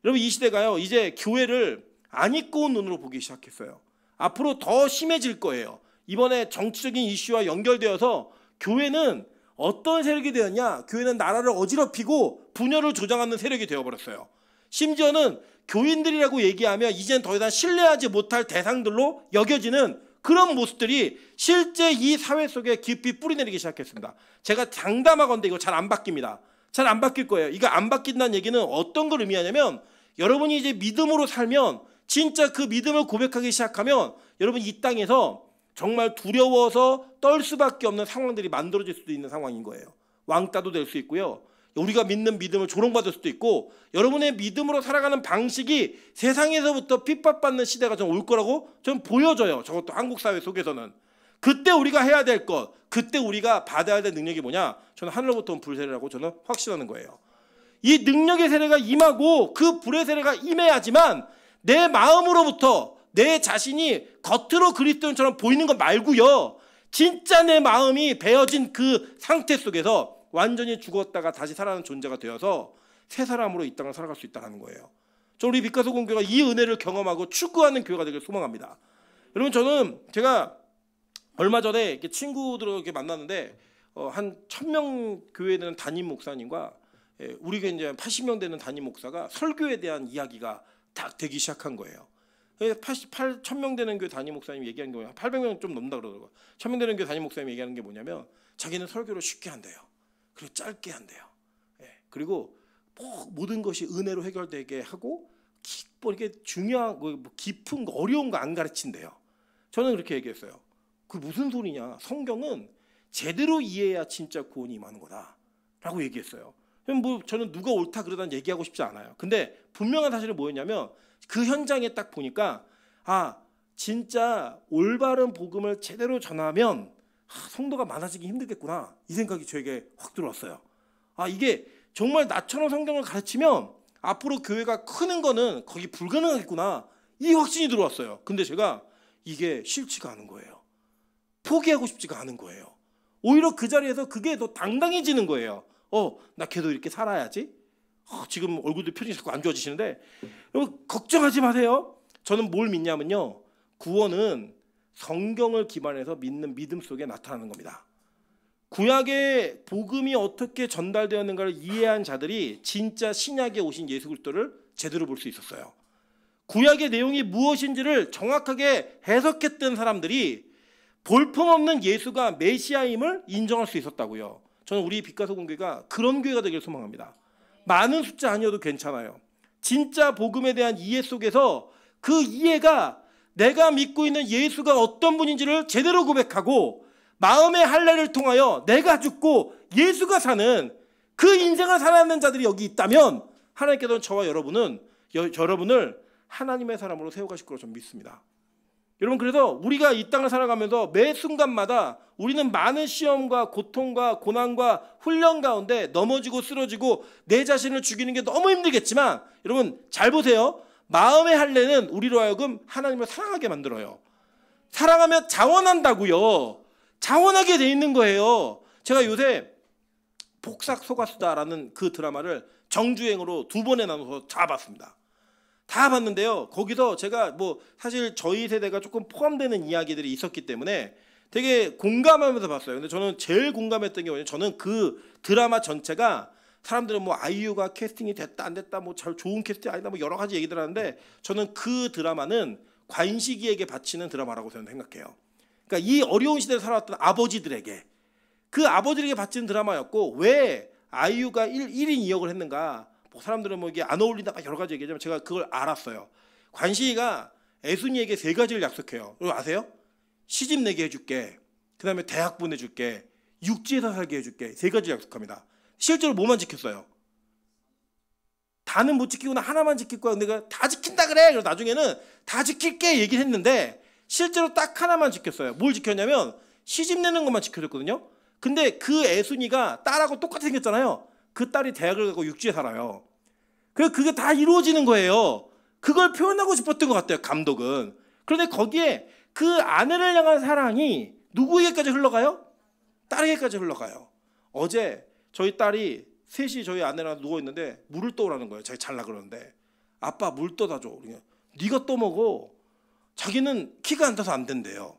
여러분 이 시대가요 이제 교회를 안 입고 온 눈으로 보기 시작했어요. 앞으로 더 심해질 거예요. 이번에 정치적인 이슈와 연결되어서 교회는 어떤 세력이 되었냐? 교회는 나라를 어지럽히고 분열을 조장하는 세력이 되어버렸어요. 심지어는 교인들이라고 얘기하면 이젠 더 이상 신뢰하지 못할 대상들로 여겨지는 그런 모습들이 실제 이 사회 속에 깊이 뿌리내리기 시작했습니다. 제가 장담하건대 이거 잘 안 바뀝니다. 잘 안 바뀔 거예요. 이거 안 바뀐다는 얘기는 어떤 걸 의미하냐면 여러분이 이제 믿음으로 살면 진짜 그 믿음을 고백하기 시작하면 여러분 이 땅에서 정말 두려워서 떨 수밖에 없는 상황들이 만들어질 수도 있는 상황인 거예요. 왕따도 될 수 있고요. 우리가 믿는 믿음을 조롱받을 수도 있고 여러분의 믿음으로 살아가는 방식이 세상에서부터 핍박받는 시대가 좀 올 거라고 좀 보여져요. 저것도 한국 사회 속에서는. 그때 우리가 해야 될 것, 그때 우리가 받아야 될 능력이 뭐냐? 저는 하늘로부터 온 불세례라고 저는 확신하는 거예요. 이 능력의 세례가 임하고 그 불의 세례가 임해야지만 내 마음으로부터 내 자신이 겉으로 그리스도인처럼 보이는 것 말고요. 진짜 내 마음이 베어진 그 상태 속에서 완전히 죽었다가 다시 살아나는 존재가 되어서 새 사람으로 이 땅을 살아갈 수 있다는 거예요. 저 우리 빛가서 공교가 이 은혜를 경험하고 추구하는 교회가 되길 소망합니다. 여러분 저는 제가 얼마 전에 이렇게 친구들을 이렇게 만났는데 한 1000명 교회에 되는 담임 목사님과 우리 교회 이제 80명 되는 담임 목사가 설교에 대한 이야기가 딱 되기 시작한 거예요. 1000명 되는 교회 담임 목사님 얘기하는 게 뭐냐? 800명 좀 넘는다 그러더라고요. 1000명 되는 교회 담임 목사님 얘기하는 게 뭐냐면 자기는 설교를 쉽게 한대요. 그리고 짧게 한대요. 그리고 모든 것이 은혜로 해결되게 하고 이렇게 중요한 뭐 깊은 거 어려운 거 안 가르친대요. 저는 그렇게 얘기했어요. 그 무슨 소리냐? 성경은 제대로 이해해야 진짜 구원이 임하는 거다라고 얘기했어요. 뭐 저는 누가 옳다 그러다는 얘기하고 싶지 않아요. 근데 분명한 사실은 뭐였냐면 그 현장에 딱 보니까 진짜 올바른 복음을 제대로 전하면 성도가 많아지기 힘들겠구나 이 생각이 저에게 확 들어왔어요. 이게 정말 나처럼 성경을 가르치면 앞으로 교회가 크는 거는 거기 불가능하겠구나 이 확신이 들어왔어요. 근데 제가 이게 싫지가 않은 거예요. 포기하고 싶지가 않은 거예요. 오히려 그 자리에서 그게 더 당당해지는 거예요. 나 걔도 이렇게 살아야지. 지금 얼굴도 표정이 자꾸 안 좋아지시는데 여러분 걱정하지 마세요. 저는 뭘 믿냐면요. 구원은 성경을 기반해서 믿는 믿음 속에 나타나는 겁니다. 구약의 복음이 어떻게 전달되었는가를 이해한 자들이 진짜 신약에 오신 예수 그리스도를 제대로 볼 수 있었어요. 구약의 내용이 무엇인지를 정확하게 해석했던 사람들이 볼품없는 예수가 메시아임을 인정할 수 있었다고요. 저는 우리 빛가서 공교회가 그런 교회가 되길 소망합니다. 많은 숫자 아니어도 괜찮아요. 진짜 복음에 대한 이해 속에서 그 이해가 내가 믿고 있는 예수가 어떤 분인지를 제대로 고백하고 마음의 할례를 통하여 내가 죽고 예수가 사는 그 인생을 살아가는 자들이 여기 있다면 하나님께서는 저와 여러분을 하나님의 사람으로 세워가실 거라고 저는 믿습니다. 여러분 그래서 우리가 이 땅을 살아가면서 매 순간마다 우리는 많은 시험과 고통과 고난과 훈련 가운데 넘어지고 쓰러지고 내 자신을 죽이는 게 너무 힘들겠지만 여러분 잘 보세요. 마음의 할례는 우리로 하여금 하나님을 사랑하게 만들어요. 사랑하면 자원한다고요. 자원하게 돼 있는 거예요. 제가 요새 폭삭 속았수다라는 그 드라마를 정주행으로 2번에 나눠서 다 봤습니다. 다 봤는데요. 거기서 제가 뭐 사실 저희 세대가 조금 포함되는 이야기들이 있었기 때문에 되게 공감하면서 봤어요. 근데 저는 제일 공감했던 게 뭐냐면 저는 그 드라마 전체가 사람들은 뭐 아이유가 캐스팅이 됐다 안 됐다 뭐 잘 좋은 캐스팅 아니다 뭐 여러 가지 얘기들 하는데 저는 그 드라마는 관식이에게 바치는 드라마라고 저는 생각해요. 그러니까 이 어려운 시대를 살아왔던 아버지들에게 그 아버지에게 바치는 드라마였고 왜 아이유가 1인 2역을 했는가 뭐 사람들은 뭐 이게 안 어울린다 여러 가지 얘기하지만 제가 그걸 알았어요. 관식이가 애순이에게 3가지를 약속해요. 그거 아세요? 시집 내게 해줄게, 그 다음에 대학 보내줄게, 육지에서 살게 해줄게. 3가지 약속합니다. 실제로 뭐만 지켰어요? 다는 못 지키고 하나만 지킬 거야. 내가 다 지킨다 그래. 그래서 나중에는 다 지킬게 얘기를 했는데 실제로 딱 하나만 지켰어요. 뭘 지켰냐면 시집 내는 것만 지켜줬거든요. 근데 그 애순이가 딸하고 똑같이 생겼잖아요. 그 딸이 대학을 가고 육지에 살아요. 그래서 그게 다 이루어지는 거예요. 그걸 표현하고 싶었던 것 같아요, 감독은. 그런데 거기에 그 아내를 향한 사랑이 누구에게까지 흘러가요? 딸에게까지 흘러가요. 어제 저희 딸이 셋이 저희 아내랑 누워있는데 물을 떠오라는 거예요. 자기 잘라 그러는데 아빠 물 떠다 줘. 네가 떠먹어. 자기는 키가 안 차서 안 된대요.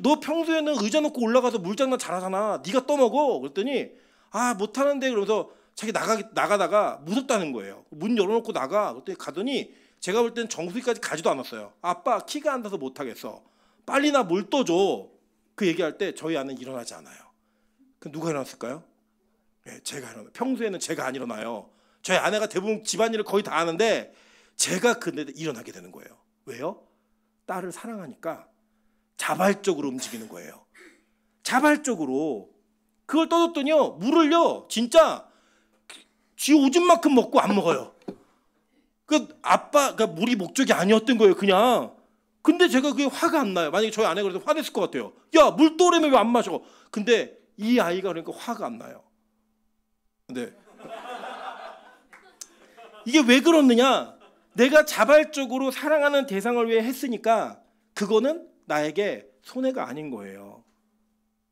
너 평소에는 의자 놓고 올라가서 물장난 잘하잖아. 네가 떠먹어. 그랬더니 아 못하는데 그러면서 자기 나가다가 무섭다는 거예요. 문 열어놓고 나가. 그때 가더니 제가 볼 땐 정수기까지 가지도 않았어요. 아빠 키가 안 차서 못하겠어. 빨리 나 물 떠줘. 그 얘기할 때 저희 아내는 일어나지 않아요. 그럼 누가 일어났을까요? 네, 제가 일어나요. 평소에는 제가 안 일어나요. 저희 아내가 대부분 집안일을 거의 다 하는데 제가 근데 일어나게 되는 거예요. 왜요? 딸을 사랑하니까 자발적으로 움직이는 거예요. 자발적으로. 그걸 떠줬더니요. 물을요. 진짜 쥐 오줌만큼 먹고 안 먹어요. 그 아빠가 물이 목적이 아니었던 거예요. 그냥. 근데 제가 그게 화가 안 나요. 만약에 저희 아내가 그래서 화냈을 것 같아요. 야, 물 떠오르면 왜 안 마셔? 근데 이 아이가 그러니까 화가 안 나요. 근데 이게 왜 그렇느냐? 내가 자발적으로 사랑하는 대상을 위해 했으니까 그거는 나에게 손해가 아닌 거예요.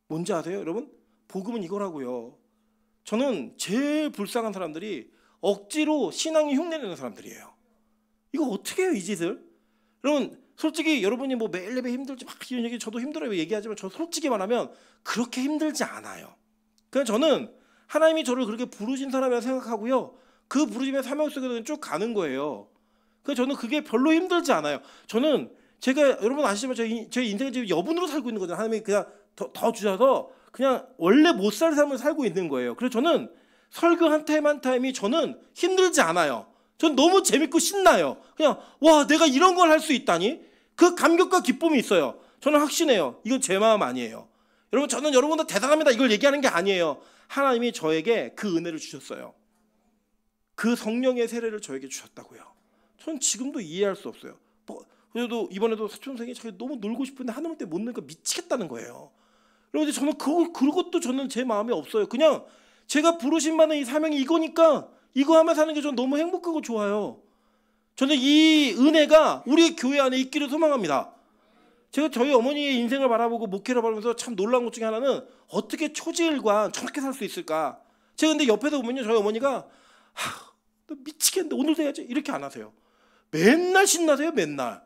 뭔지 아세요, 여러분? 복음은 이거라고요. 저는 제일 불쌍한 사람들이 억지로 신앙이 흉내내는 사람들이에요. 이거 어떻게 해요, 이 짓을? 여러분, 솔직히 여러분이 뭐 매일 예배 힘들지 막 이런 얘기 저도 힘들어요 얘기하지만 저 솔직히 말하면 그렇게 힘들지 않아요. 그냥 저는 하나님이 저를 그렇게 부르신 사람이라 생각하고요. 그 부르심의 사명 속에서 쭉 가는 거예요. 그래서 저는 그게 별로 힘들지 않아요. 저는 제가 여러분 아시지만 제 인생은 지금 여분으로 살고 있는 거잖아요. 하나님이 그냥 더 주셔서 그냥 원래 못 살 삶을 살고 있는 거예요. 그래서 저는 설교 한 타임이 저는 힘들지 않아요. 전 너무 재밌고 신나요. 그냥 와 내가 이런 걸 할 수 있다니 그 감격과 기쁨이 있어요. 저는 확신해요. 이건 제 마음 아니에요. 여러분 저는 여러분들 대단합니다 이걸 얘기하는 게 아니에요. 하나님이 저에게 그 은혜를 주셨어요. 그 성령의 세례를 저에게 주셨다고요. 전 지금도 이해할 수 없어요. 그래도 이번에도 사촌생이 자기 너무 놀고 싶은데 하나님 때문에 못 놀니까 미치겠다는 거예요. 그런데 저는 그것도 저는 제 마음에 없어요. 그냥 제가 부르신 바는 이 사명이 이거니까 이거 하며 사는 게 저는 너무 행복하고 좋아요. 저는 이 은혜가 우리 교회 안에 있기를 소망합니다. 제가 저희 어머니의 인생을 바라보고 목회를 바라보면서 참 놀라운 것 중에 하나는 어떻게 초지일관 저렇게 살 수 있을까. 제가 근데 옆에서 보면요 저희 어머니가 너 미치겠는데 오늘도 해야지 이렇게 안 하세요. 맨날 신나세요 맨날.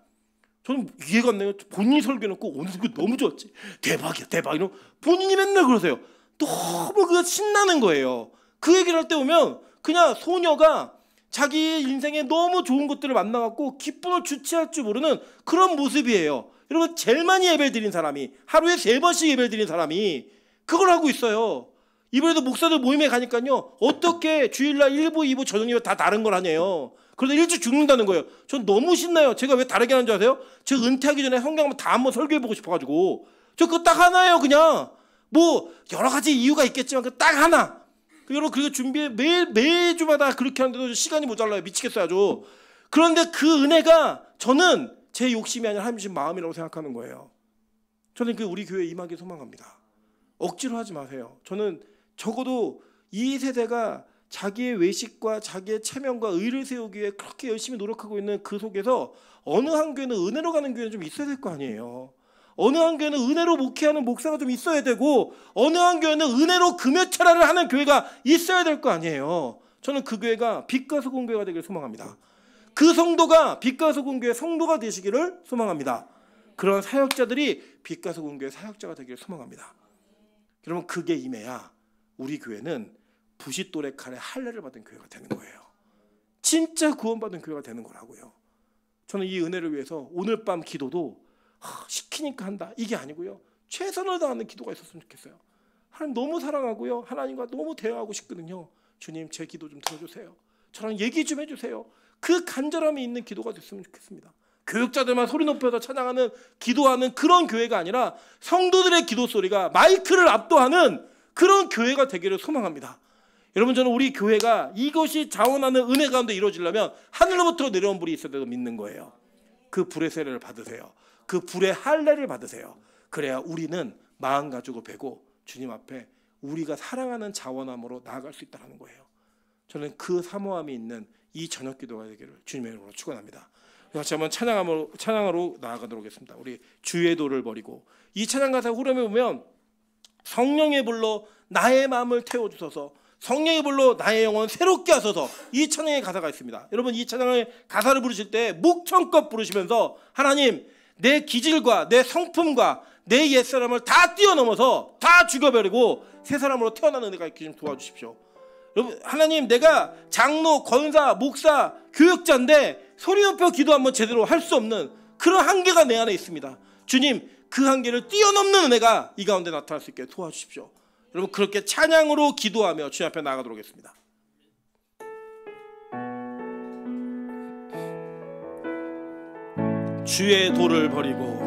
저는 이해가 안 돼요. 본인이 설교해놓고 오늘 그 너무 좋았지. 대박이야 대박 이런 본인이 맨날 그러세요. 너무 그 신나는 거예요. 그 얘기를 할 때 보면 그냥 소녀가 자기 인생에 너무 좋은 것들을 만나갖고 기쁨을 주체할 줄 모르는 그런 모습이에요. 여러분 제일 많이 예배를 드린 사람이 하루에 3번씩 예배를 드린 사람이 그걸 하고 있어요. 이번에도 목사들 모임에 가니까요 어떻게 주일날 1부 2부 저녁 예배 다 다른 걸 하냐요. 그러다 일찍 죽는다는 거예요. 전 너무 신나요. 제가 왜 다르게 하는 줄 아세요? 저 은퇴하기 전에 성경 한번 다 한번 설교해보고 싶어가지고 저 그거 딱 하나예요. 그냥 뭐 여러 가지 이유가 있겠지만 그 딱 하나. 여러분 그리고 준비해 매주마다 그렇게 하는데도 시간이 모자라요. 미치겠어요 아주. 그런데 그 은혜가 저는 제 욕심이 아니라 하나님 주신 마음이라고 생각하는 거예요. 저는 그 우리 교회에 임하기 소망합니다. 억지로 하지 마세요. 저는 적어도 이 세대가 자기의 외식과 자기의 체면과 의를 세우기 위해 그렇게 열심히 노력하고 있는 그 속에서 어느 한 교회는 은혜로 가는 교회는 좀 있어야 될 거 아니에요. 어느 한 교회는 은혜로 목회하는 목사가 좀 있어야 되고 어느 한 교회는 은혜로 금요철야를 하는 교회가 있어야 될 거 아니에요. 저는 그 교회가 빛과 소금 교회가 되길 소망합니다. 그 성도가 빛가서군교회 성도가 되시기를 소망합니다. 그런 사역자들이 빛가서군교회 사역자가 되기를 소망합니다. 여러분, 그게 임해야 우리 교회는 부싯돌의 칼에 할례를 받은 교회가 되는 거예요. 진짜 구원받은 교회가 되는 거라고요. 저는 이 은혜를 위해서 오늘 밤 기도도 시키니까 한다 이게 아니고요, 최선을 다하는 기도가 있었으면 좋겠어요. 하나님 너무 사랑하고요, 하나님과 너무 대화하고 싶거든요. 주님, 제 기도 좀 들어주세요. 저랑 얘기 좀 해주세요. 그 간절함이 있는 기도가 됐으면 좋겠습니다. 교육자들만 소리 높여서 찬양하는 기도하는 그런 교회가 아니라 성도들의 기도 소리가 마이크를 압도하는 그런 교회가 되기를 소망합니다. 여러분, 저는 우리 교회가 이것이 자원하는 은혜 가운데 이루어지려면 하늘로부터 내려온 불이 있어야 되고 믿는 거예요. 그 불의 세례를 받으세요. 그 불의 할례를 받으세요. 그래야 우리는 마음 가지고 배고 주님 앞에 우리가 사랑하는 자원함으로 나아갈 수 있다는 거예요. 저는 그 사모함이 있는 이 저녁 기도가 되기를 주님의 이름으로 축원합니다. 같이 한번 찬양으로 나아가도록 하겠습니다. 우리 주의 도를 버리고, 이 찬양 가사 후렴에 보면 성령의 불로 나의 마음을 태워주소서, 성령의 불로 나의 영혼 새롭게 하소서, 이 찬양의 가사가 있습니다. 여러분, 이 찬양의 가사를 부르실 때 목청껏 부르시면서 하나님, 내 기질과 내 성품과 내 옛사람을 다 뛰어넘어서 다 죽여버리고 새 사람으로 태어나는 은혜가 있게 좀 도와주십시오. 여러분, 하나님, 내가 장로, 권사, 목사, 교육자인데 소리 높여 기도 한번 제대로 할 수 없는 그런 한계가 내 안에 있습니다. 주님, 그 한계를 뛰어넘는 은혜가 이 가운데 나타날 수 있게 도와주십시오. 여러분, 그렇게 찬양으로 기도하며 주님 앞에 나아가도록 하겠습니다. 주의 도를 버리고,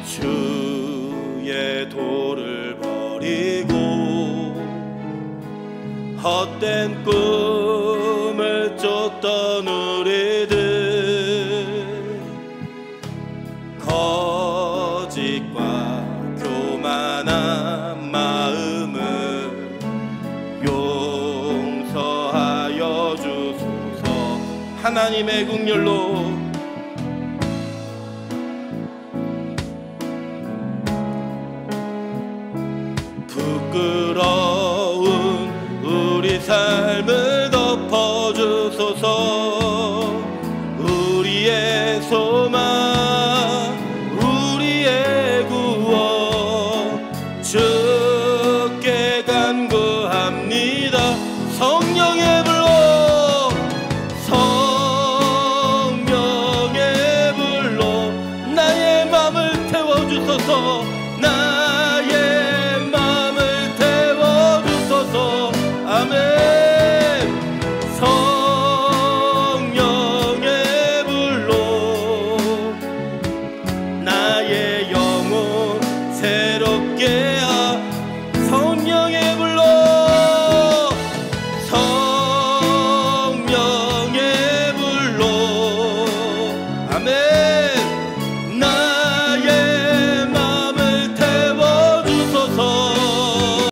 주의 도를 버리고, 헛된 꿈을 쫓던 우리들, 거짓과 교만한 마음을 용서하여 주소서. 하나님의 긍휼로